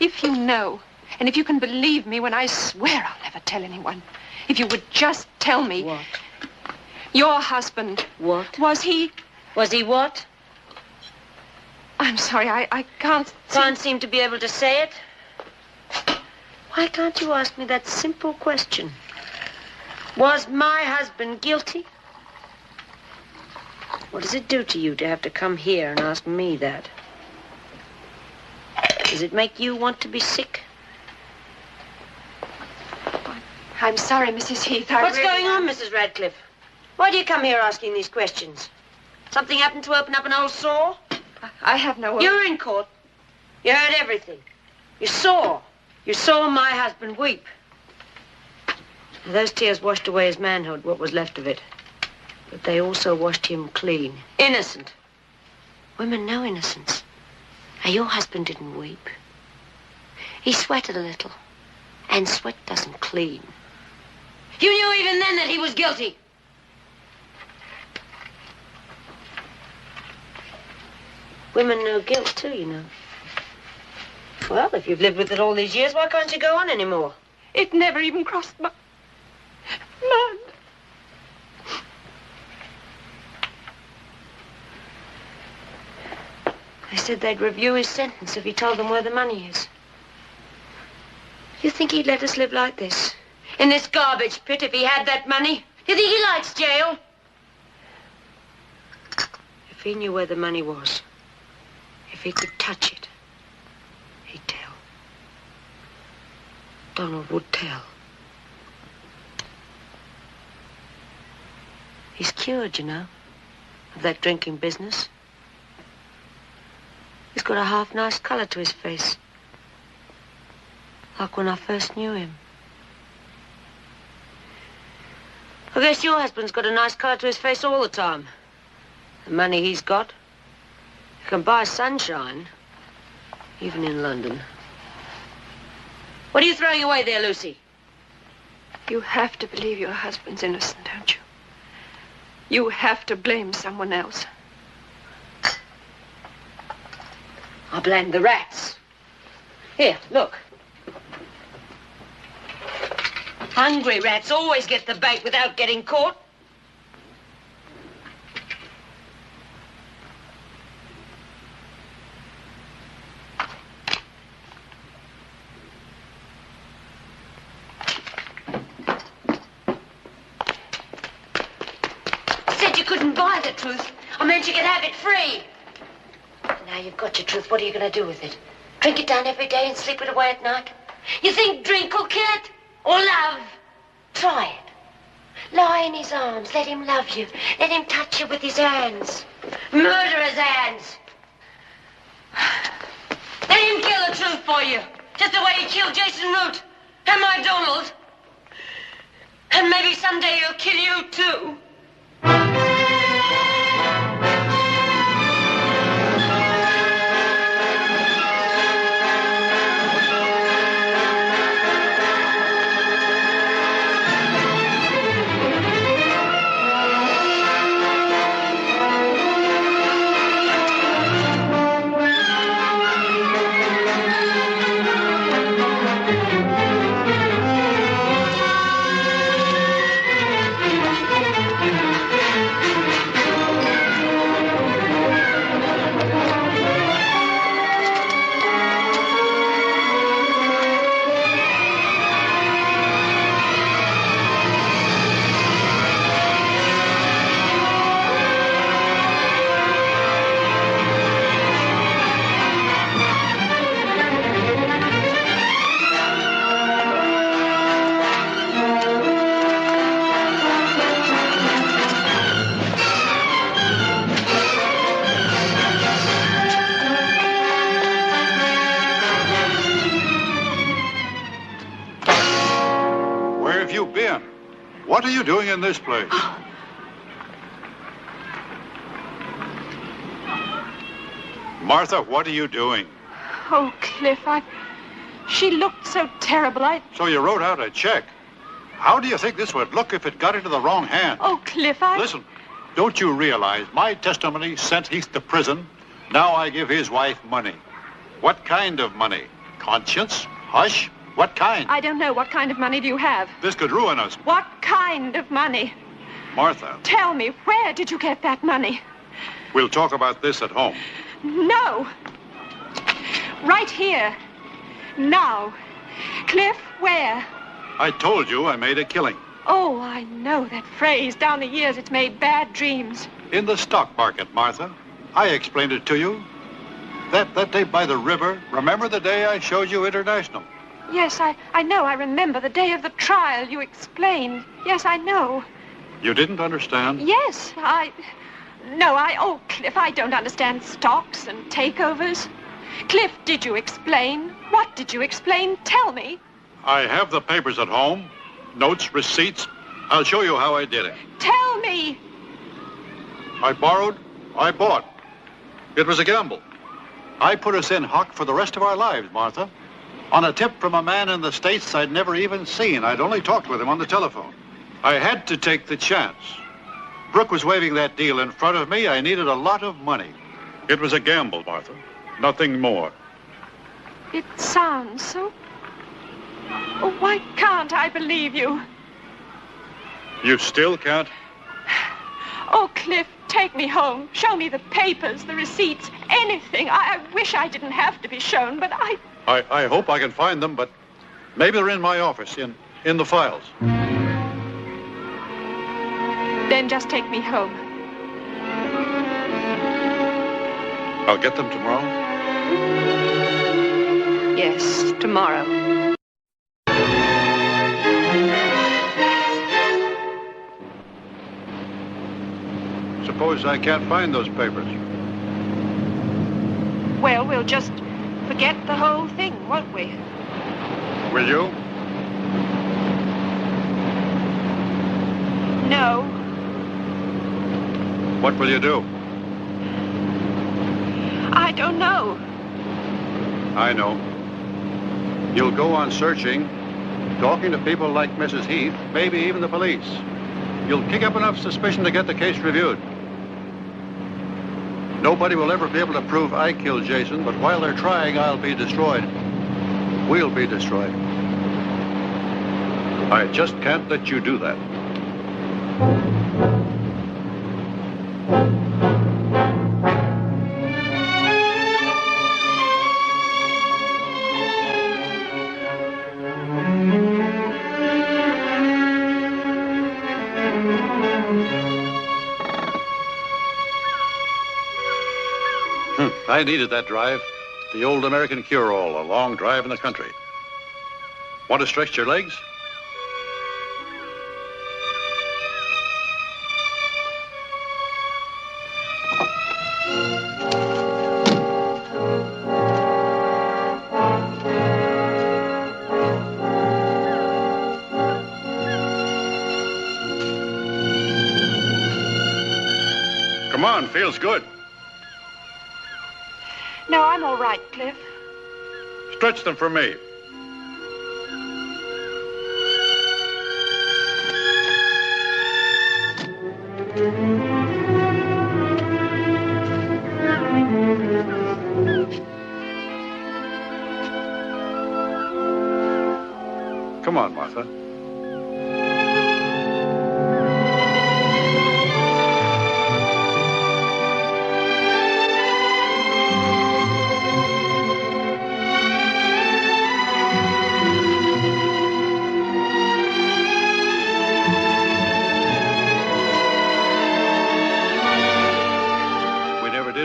if you know, and if you can believe me when I swear I'll never tell anyone. If you would just tell me... What? Your husband... What? Was he what? I'm sorry, I can't... Can't seem to be able to say it? Why can't you ask me that simple question? Was my husband guilty? What does it do to you to have to come here and ask me that? Does it make you want to be sick? I'm sorry, Mrs. Heath. What's going on, Mrs. Radcliffe? Why do you come here asking these questions? Something happened to open up an old sore? I have no... You were in court. You heard everything. You saw my husband weep. Now, those tears washed away his manhood, what was left of it. But they also washed him clean. Innocent. Women know innocence. Now, your husband didn't weep. He sweated a little. And sweat doesn't clean. You knew even then that he was guilty. Women know guilt, too, you know. Well, if you've lived with it all these years, why can't you go on anymore? It never even crossed my mind. They said they'd review his sentence if he told them where the money is. You think he'd let us live like this? In this garbage pit if he had that money? Do you think he likes jail? If he knew where the money was, if he could touch it, he'd tell. Donald would tell. He's cured, you know, of that drinking business. He's got a half-nice color to his face. Like when I first knew him. I guess your husband's got a nice color to his face all the time. The money he's got. You can buy sunshine, even in London. What are you throwing away there, Lucy? You have to believe your husband's innocent, don't you? You have to blame someone else. I blame the rats. Here, look. Hungry rats always get the bait without getting caught. I said you couldn't buy the truth. I meant you could have it free. Now you've got your truth. What are you going to do with it? Drink it down every day and sleep it away at night? You think drink will kill it? Or love? Try it. Lie in his arms. Let him love you. Let him touch you with his hands. Murderer's hands. Let him kill the truth for you. Just the way he killed Jason Root. And my Donald. And maybe someday he'll kill you, too. What are you doing in this place? Martha, what are you doing? Oh, Cliff, she looked so terrible, So you wrote out a check. How do you think this would look if it got into the wrong hand? Oh, Cliff, Listen, don't you realize my testimony sent Heath to prison? Now I give his wife money. What kind of money? Conscience? Hush? What kind? I don't know. What kind of money do you have? This could ruin us. What kind of money? Martha. Tell me, where did you get that money? We'll talk about this at home. No. Right here. Now. Cliff, where? I told you I made a killing. Oh, I know that phrase. Down the years, it's made bad dreams. In the stock market, Martha. I explained it to you. That day by the river, remember the day I showed you International? Yes, I know. I remember the day of the trial. You explained. Yes, I know. You didn't understand? Yes, oh, Cliff, I don't understand stocks and takeovers. Cliff, did you explain? What did you explain? Tell me. I have the papers at home. Notes, receipts. I'll show you how I did it. Tell me. I borrowed. I bought. It was a gamble. I put us in hock for the rest of our lives, Martha. On a tip from a man in the States I'd never even seen. I'd only talked with him on the telephone. I had to take the chance. Brooke was waving that deal in front of me. I needed a lot of money. It was a gamble, Martha. Nothing more. It sounds so... Oh, why can't I believe you? You still can't? Oh, Cliff, take me home. Show me the papers, the receipts, anything. I wish I didn't have to be shown, but I hope I can find them, but maybe they're in my office, in the files. Then just take me home. I'll get them tomorrow? Yes, tomorrow. Suppose I can't find those papers. Well, we'll just forget the whole thing, won't we? Will you? No. What will you do? I don't know. I know. You'll go on searching, talking to people like Mrs. Heath, maybe even the police. You'll kick up enough suspicion to get the case reviewed. Nobody will ever be able to prove I killed Jason, but while they're trying, I'll be destroyed. We'll be destroyed. I just can't let you do that. I needed that drive. The old American cure-all, a long drive in the country. Want to stretch your legs? Come on, feels good. No, I'm all right, Cliff. Stretch them for me. Come on, Martha.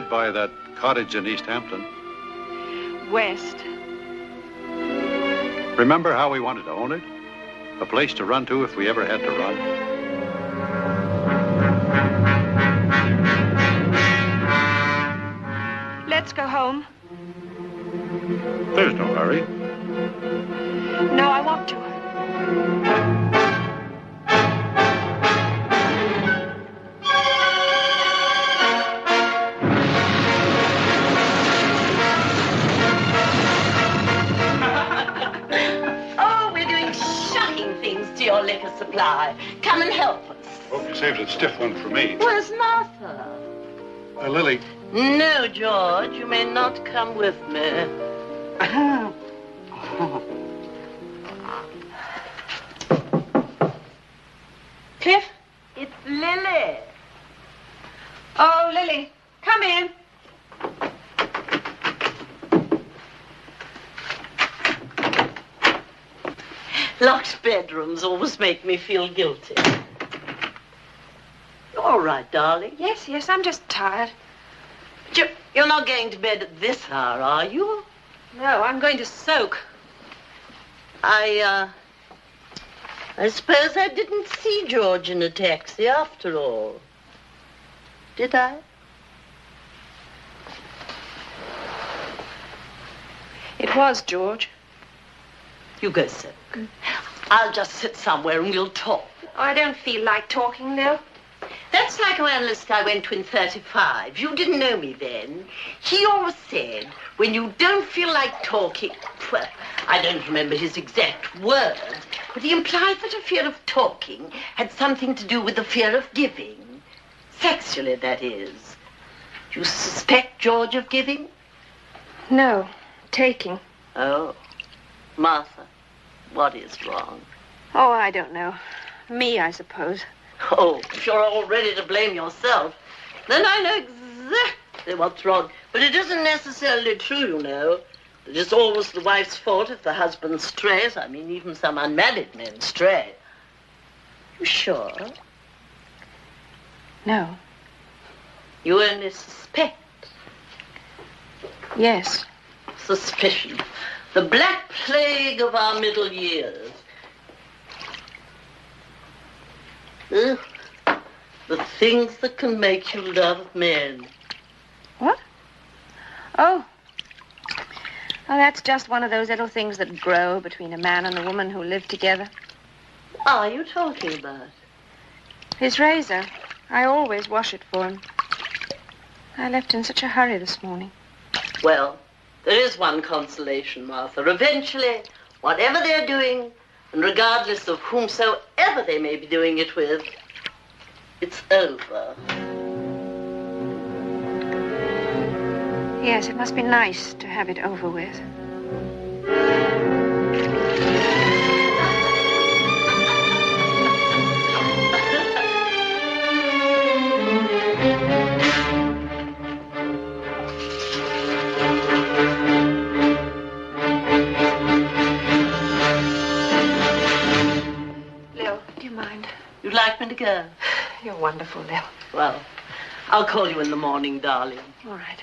Buy that cottage in East Hampton. West. Remember how we wanted to own it? A place to run to if we ever had to run. Let's go home. There's no hurry. No, I want to. Your liquor supply. Come and help us. Hope you saved a stiff one for me. Where's Martha? Lily. No, George, you may not come with me. Cliff? It's Lily. Oh, Lily, come in. Locked bedrooms always make me feel guilty. You all right, darling? Yes, I'm just tired. But you're not going to bed at this hour, are you? No, I'm going to soak. I suppose I didn't see George in a taxi after all. Did I? It was George. You go, sir. I'll just sit somewhere and we'll talk. Oh, I don't feel like talking, though. That's like a analyst I went to in 35. You didn't know me then. He always said, when you don't feel like talking, well, I don't remember his exact words, but he implied that a fear of talking had something to do with the fear of giving. Sexually, that is. Do you suspect George of giving? No, taking. Oh, Martha, what is wrong? Oh, I don't know. Me, I suppose. Oh, if you're all ready to blame yourself, then I know exactly what's wrong. But it isn't necessarily true, you know. It is always the wife's fault if the husband strays. I mean, even some unmarried men stray. You sure? No. You only suspect? Yes. Suspicion. The black plague of our middle years. Ugh. The things that can make you love men. What? Oh. Oh, that's just one of those little things that grow between a man and a woman who live together. What are you talking about? His razor. I always wash it for him. I left in such a hurry this morning. Well, there is one consolation, Martha. Eventually, whatever they're doing, and regardless of whomsoever they may be doing it with, it's over. Yes, it must be nice to have it over with. Lil, do you mind? You'd like me to go? You're wonderful, Lil. Well, I'll call you in the morning, darling. All right.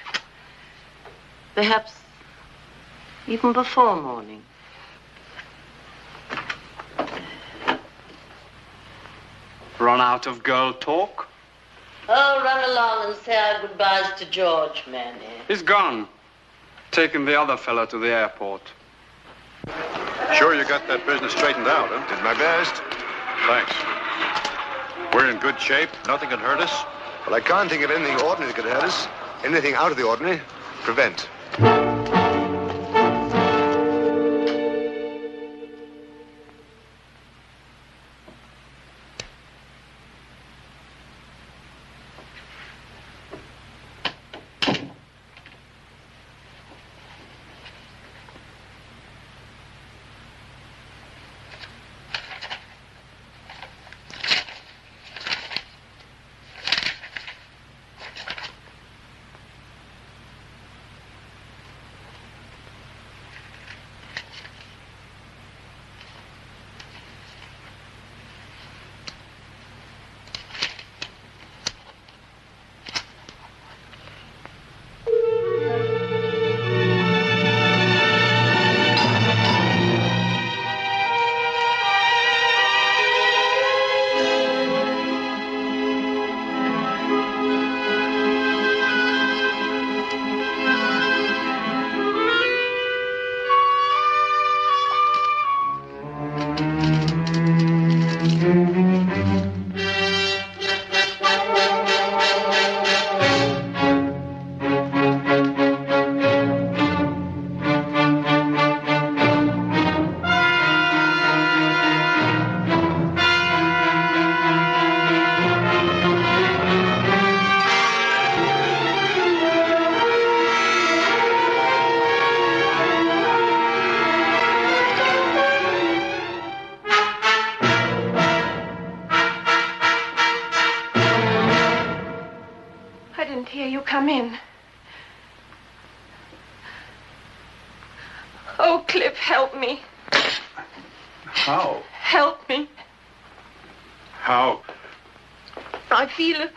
Perhaps even before morning. Run out of girl talk? Oh, run along and say our goodbyes to George, Manny. He's gone. Taking the other fella to the airport. Sure you got that business straightened out, huh? Did my best. Thanks. We're in good shape. Nothing can hurt us. Well, I can't think of anything ordinary that could hurt us. Anything out of the ordinary, prevent. Come in. Oh, Cliff, help me. How? Help me. How? I feel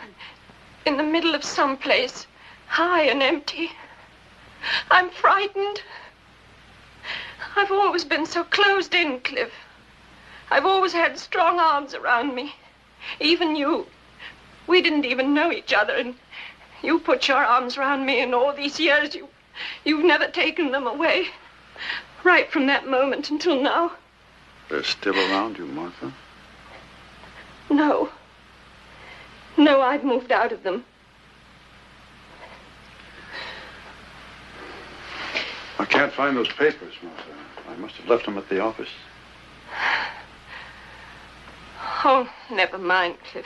in the middle of some place, high and empty. I'm frightened. I've always been so closed in, Cliff. I've always had strong arms around me. Even you. We didn't even know each other, and you put your arms around me, and all these years you've never taken them away. Right from that moment until now. They're still around you, Martha? No. No, I've moved out of them. I can't find those papers, Martha. I must have left them at the office. Oh, never mind, Cliff.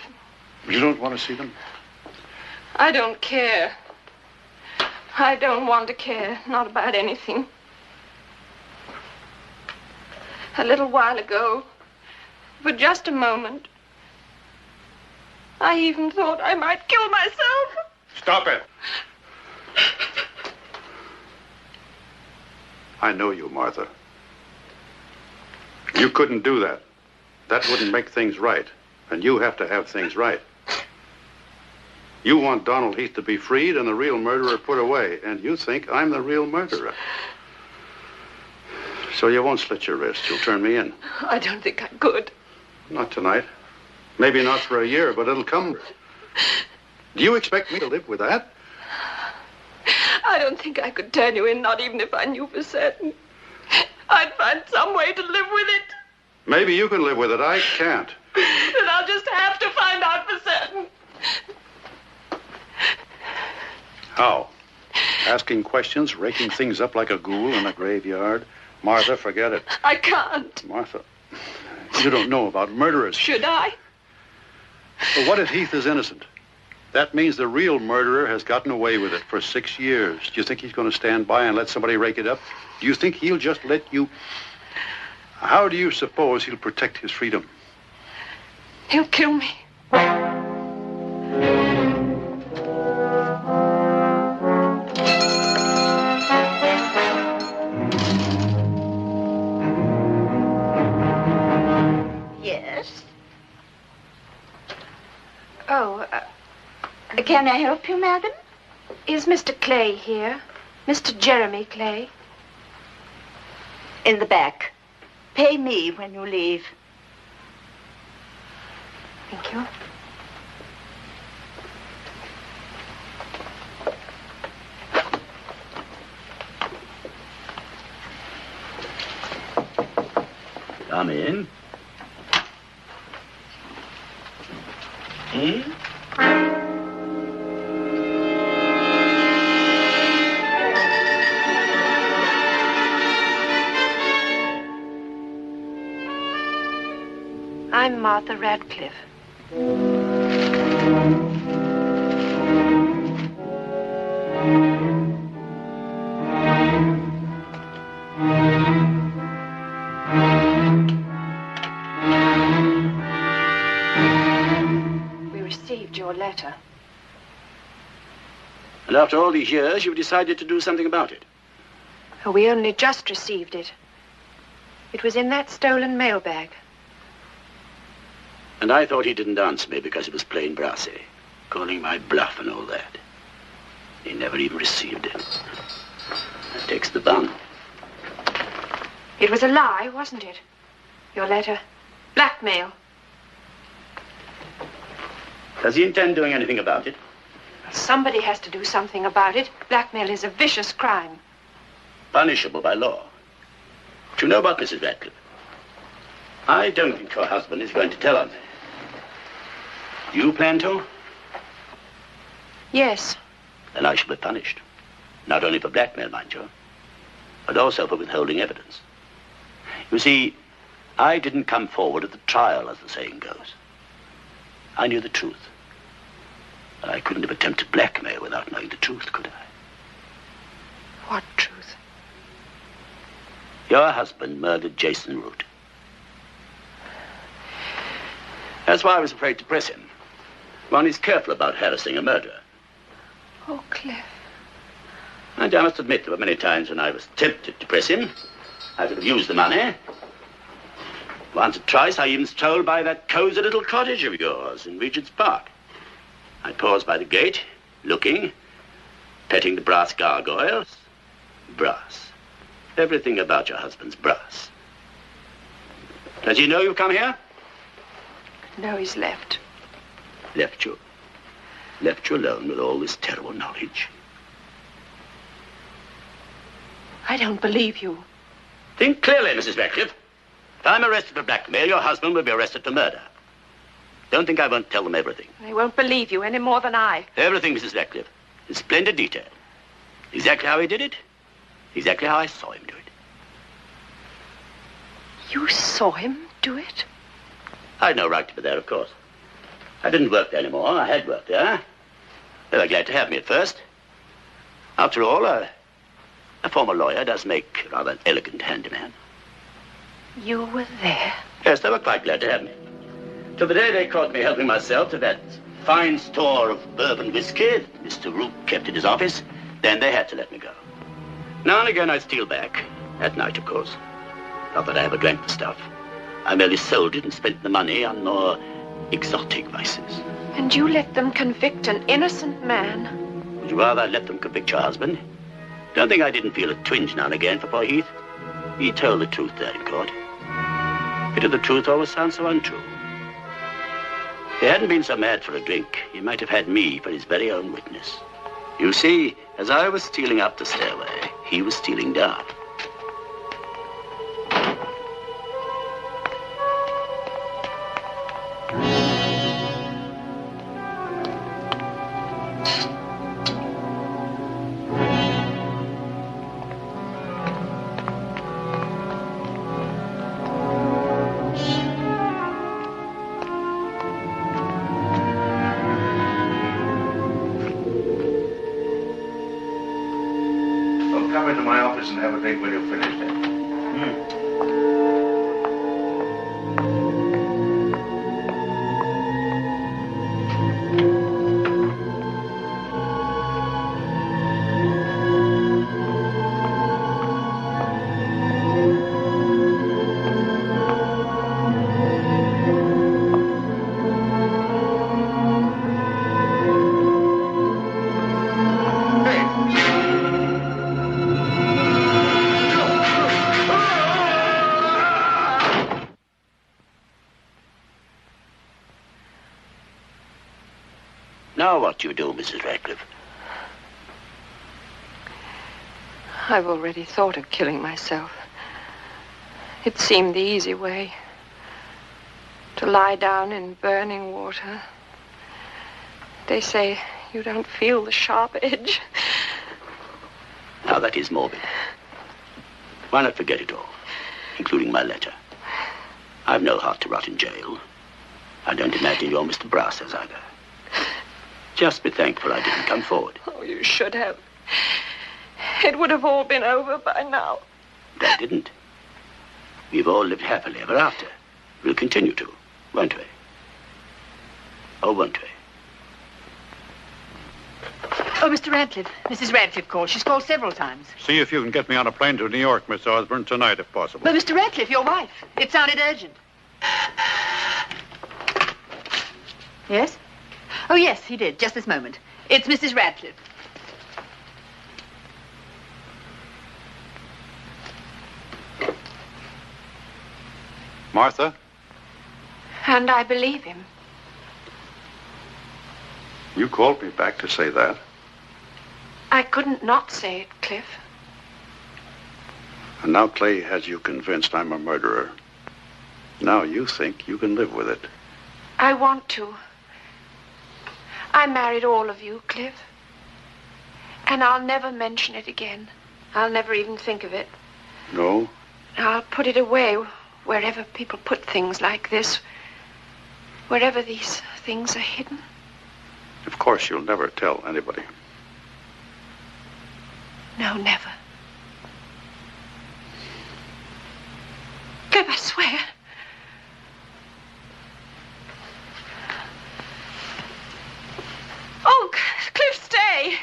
You don't want to see them? I don't care. I don't want to care, not about anything. A little while ago, for just a moment, I even thought I might kill myself. Stop it! I know you, Martha. You couldn't do that. That wouldn't make things right. And you have to have things right. You want Donald Heath to be freed and the real murderer put away. And you think I'm the real murderer. So you won't slit your wrist. You'll turn me in. I don't think I could. Not tonight. Maybe not for a year, but it'll come. Do you expect me to live with that? I don't think I could turn you in, not even if I knew for certain. I'd find some way to live with it. Maybe you can live with it. I can't. Then I'll just have to find out for certain. How? Asking questions, raking things up like a ghoul in a graveyard? Martha, forget it. I can't. Martha, you don't know about murderers. Should I? But what if Heath is innocent? That means the real murderer has gotten away with it for 6 years. Do you think he's going to stand by and let somebody rake it up? Do you think he'll just let you... How do you suppose he'll protect his freedom? He'll kill me. Yes? Oh, Can I help you, madam? Is Mr. Clay here? Mr. Jeremy Clay? In the back. Pay me when you leave. Thank you. Come in. I'm Martha Radcliffe. We received your letter. And after all these years, you've decided to do something about it. Oh, we only just received it. It was in that stolen mailbag. And I thought he didn't answer me because it was plain brassy, calling my bluff and all that. He never even received it. That takes the bun. It was a lie, wasn't it? Your letter. Blackmail. Does he intend doing anything about it? Somebody has to do something about it. Blackmail is a vicious crime. Punishable by law. But you know about Mrs. Radcliffe? I don't think her husband is going to tell on me. Do you plan to? Yes. Then I shall be punished. Not only for blackmail, mind you, but also for withholding evidence. You see, I didn't come forward at the trial, as the saying goes. I knew the truth. I couldn't have attempted blackmail without knowing the truth, could I? What truth? Your husband murdered Jason Root. That's why I was afraid to press him. One is careful about harassing a murderer. Oh, Cliff. And I must admit there were many times when I was tempted to press him. I could have used the money. Once or twice I even strolled by that cozy little cottage of yours in Regent's Park. I paused by the gate, looking, petting the brass gargoyles. Brass. Everything about your husband's brass. Does he know you've come here? No, he's left. Left you? Left you alone with all this terrible knowledge? I don't believe you. Think clearly, Mrs. Ratcliffe. If I'm arrested for blackmail, your husband will be arrested for murder. Don't think I won't tell them everything. They won't believe you any more than I. Everything, Mrs. Ratcliffe. In splendid detail. Exactly how he did it. Exactly how I saw him do it. You saw him do it? I'd no right to be there, of course. I didn't work there anymore. I had worked there. They were glad to have me at first. After all, a former lawyer does make rather an elegant handyman. You were there? Yes, they were quite glad to have me. Till the day they caught me helping myself to that fine store of bourbon whiskey that Mr. Rook kept in his office. Then they had to let me go. Now and again I'd steal back. At night, of course. Not that I ever drank the stuff. I merely sold it and spent the money on more exotic vices. And you let them convict an innocent man? Would you rather I let them convict your husband? Don't think I didn't feel a twinge now and again for poor Heath. He told the truth there in court. Pity the truth always sounds so untrue. If he hadn't been so mad for a drink, he might have had me for his very own witness. You see, as I was stealing up the stairway, he was stealing down. Come into my office and have a drink when you're finished. Now what do you do, Mrs. Ratcliffe? I've already thought of killing myself. It seemed the easy way. To lie down in burning water. They say you don't feel the sharp edge. Now that is morbid. Why not forget it all, including my letter? I've no heart to rot in jail. I don't imagine your Mr. Brass has either. Just be thankful I didn't come forward. Oh, you should have. It would have all been over by now. But I didn't. We've all lived happily ever after. We'll continue to, won't we? Oh, won't we? Oh, Mr. Radcliffe. Mrs. Radcliffe called. She's called several times. See if you can get me on a plane to New York, Miss Osborne, tonight, if possible. But, Mr. Radcliffe, your wife. It sounded urgent. Yes? Oh, yes, he did. Just this moment. It's Mrs. Radcliffe. Martha? And I believe him. You called me back to say that. I couldn't not say it, Cliff. And now Clay has you convinced I'm a murderer. Now you think you can live with it. I want to. I married all of you, Cliff. And I'll never mention it again. I'll never even think of it. No? I'll put it away wherever people put things like this. Wherever these things are hidden. Of course you'll never tell anybody. No, never. Cliff, I swear. Oh, Cliff, stay.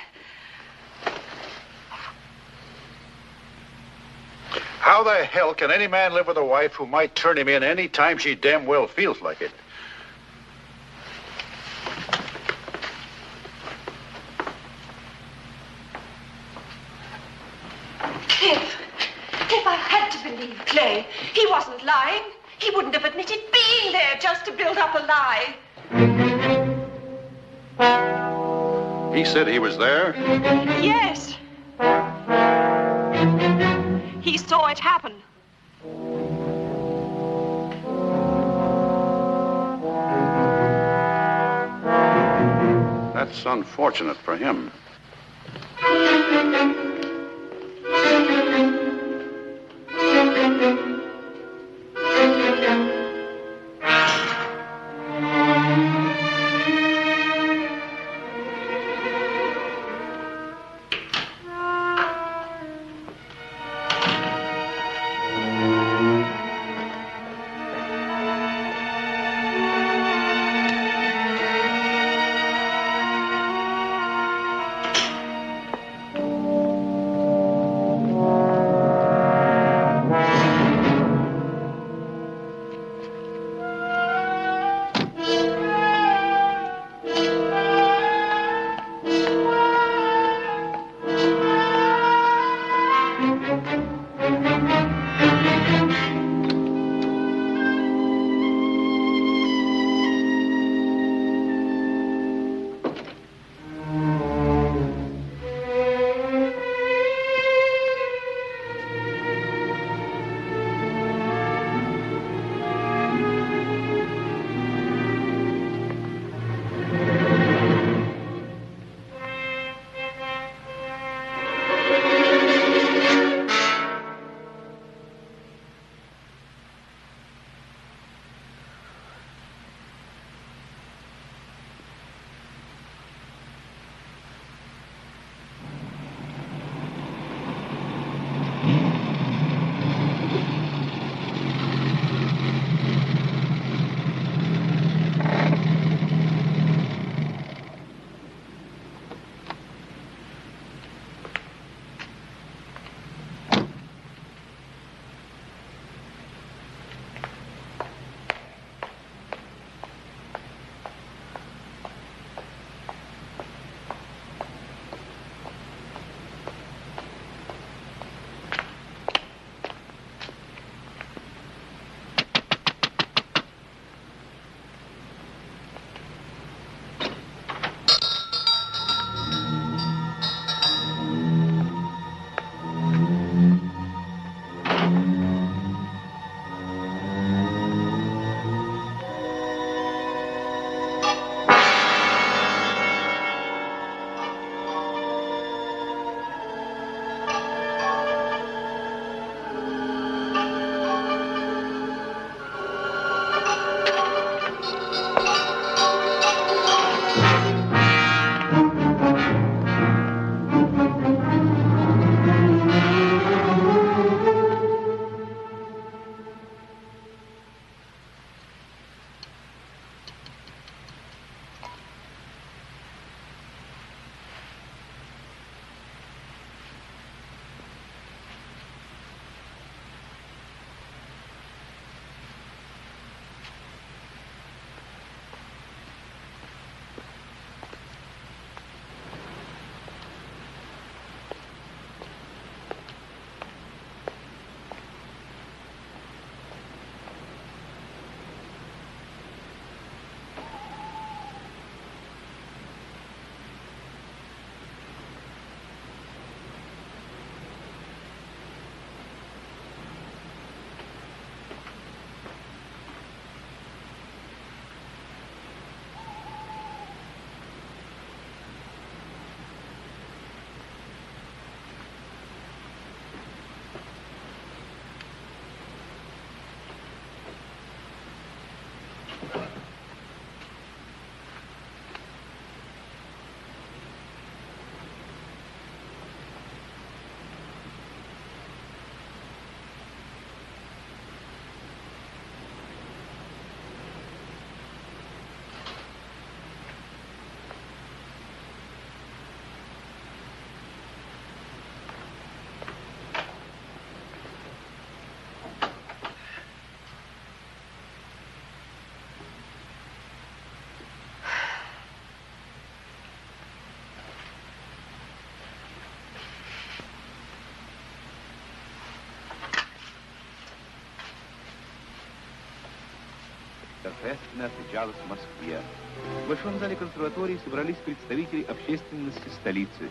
How the hell can any man live with a wife who might turn him in any time she damn well feels like it? Cliff, to believe Clay. He wasn't lying. He wouldn't have admitted being there just to build up a lie. He said he was there? Yes. He saw it happen. That's unfortunate for him. торжественно отмечалась в Москве. В Большом зале консерватории собрались представители общественности столицы.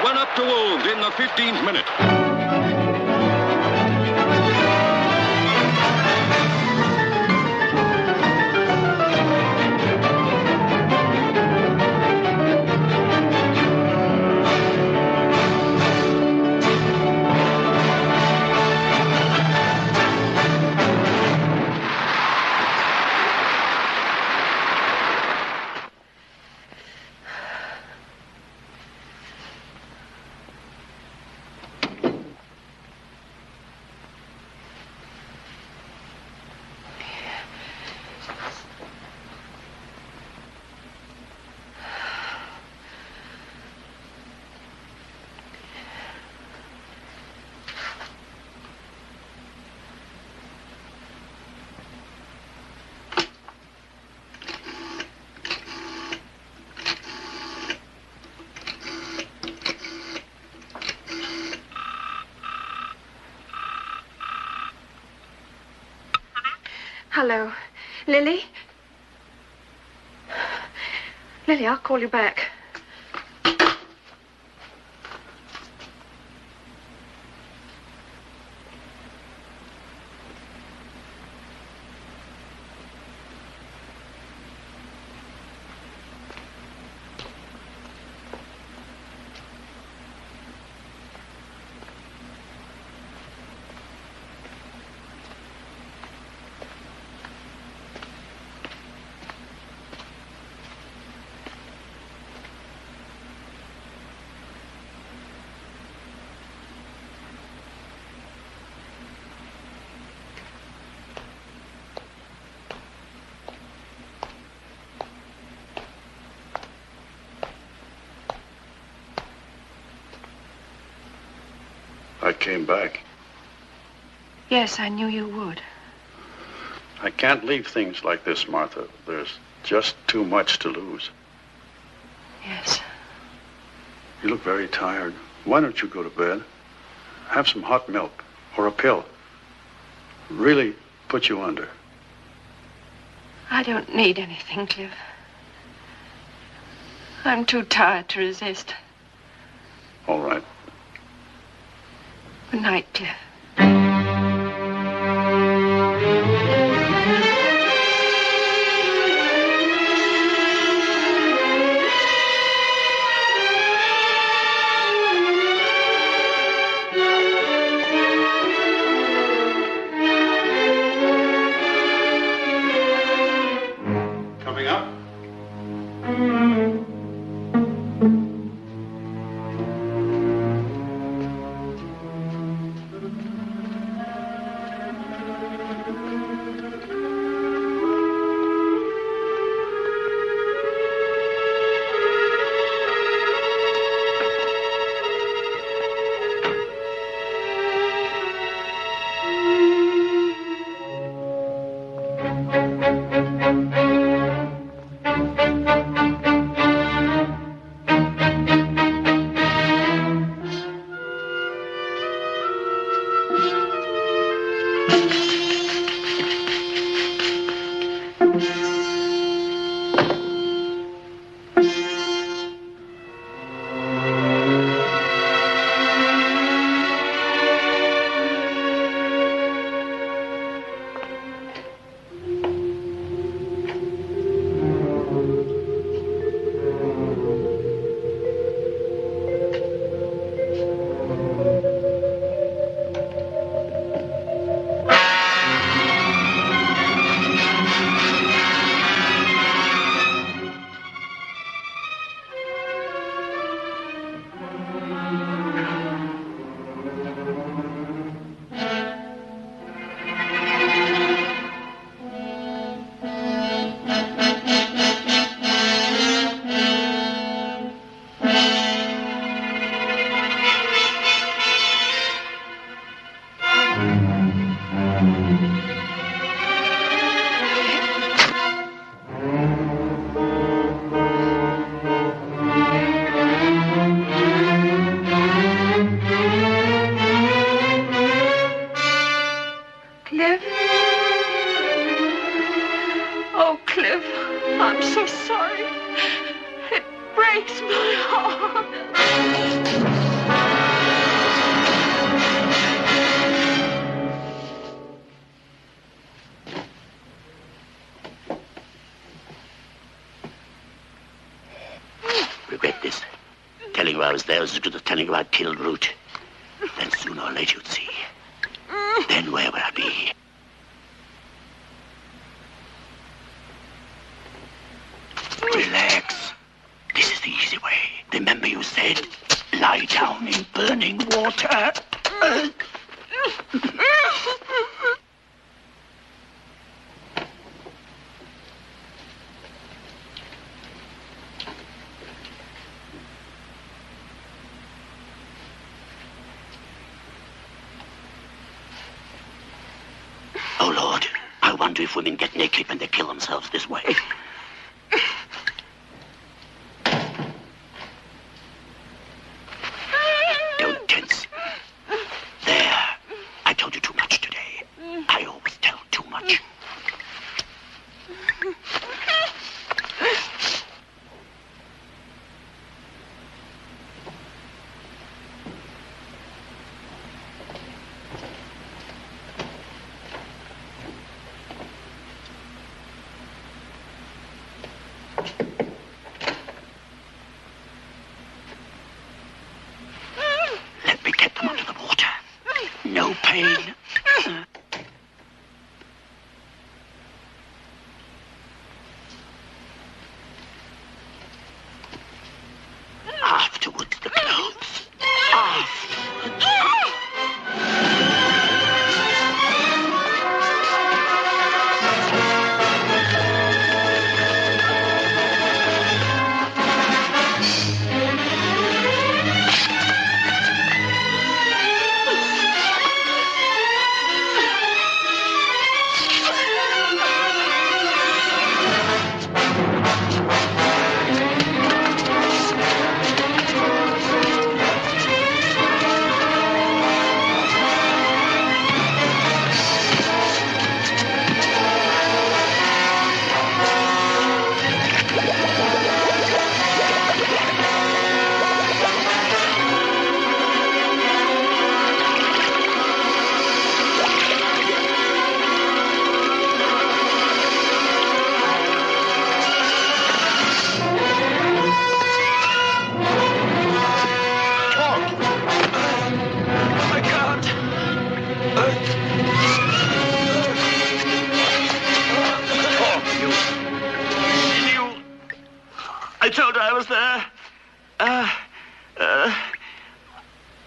One up to Wolves in the 15th minute. Hello. Lily? Lily, I'll call you back. I came back. Yes, I knew you would. I can't leave things like this, Martha. There's just too much to lose. Yes. You look very tired. Why don't you go to bed? Have some hot milk or a pill. really put you under. I don't need anything, Cliff. I'm too tired to resist. All right. Good night, Cliff. Coming up. Oh, Cliff, I'm so sorry. It breaks my heart. Regret this. Telling you I was there was as good as telling you I'd killed Root. Then sooner or later you'd see. Then where would I be? Relax. This is the easy way. Remember you said, lie down in burning water. Oh, Lord, I wonder if women get naked when they kill themselves this way. Don't tense. There. I told you too much today. I always tell too much. told her I was there.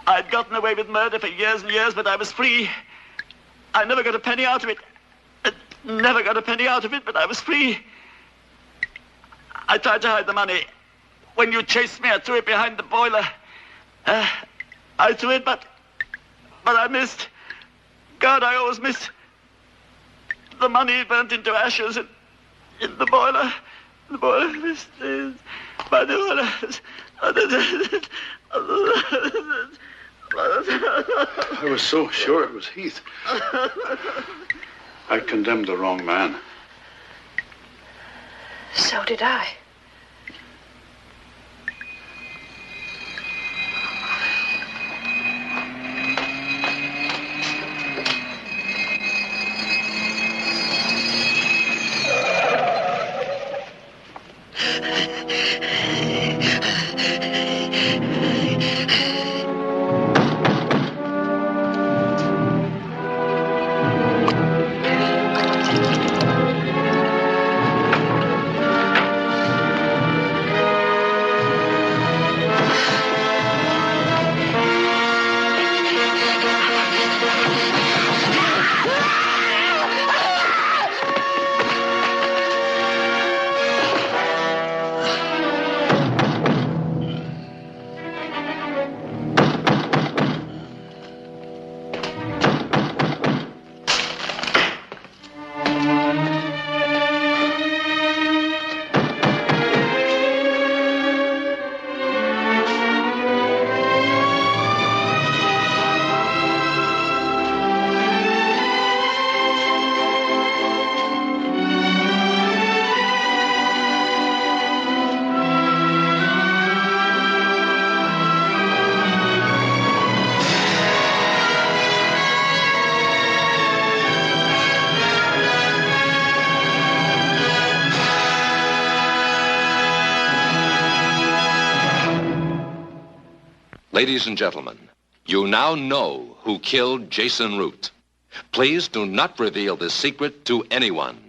I'd gotten away with murder for years and years, but I was free. I never got a penny out of it. Never got a penny out of it, but I was free. I tried to hide the money. When you chased me, I threw it behind the boiler. I threw it, but I missed. God, I always miss. The money burnt into ashes in the boiler. The boiler missed. By the boiler. I was so sure it was Heath. I condemned the wrong man. So did I. Ladies and gentlemen, you now know who killed Jason Root. Please do not reveal this secret to anyone.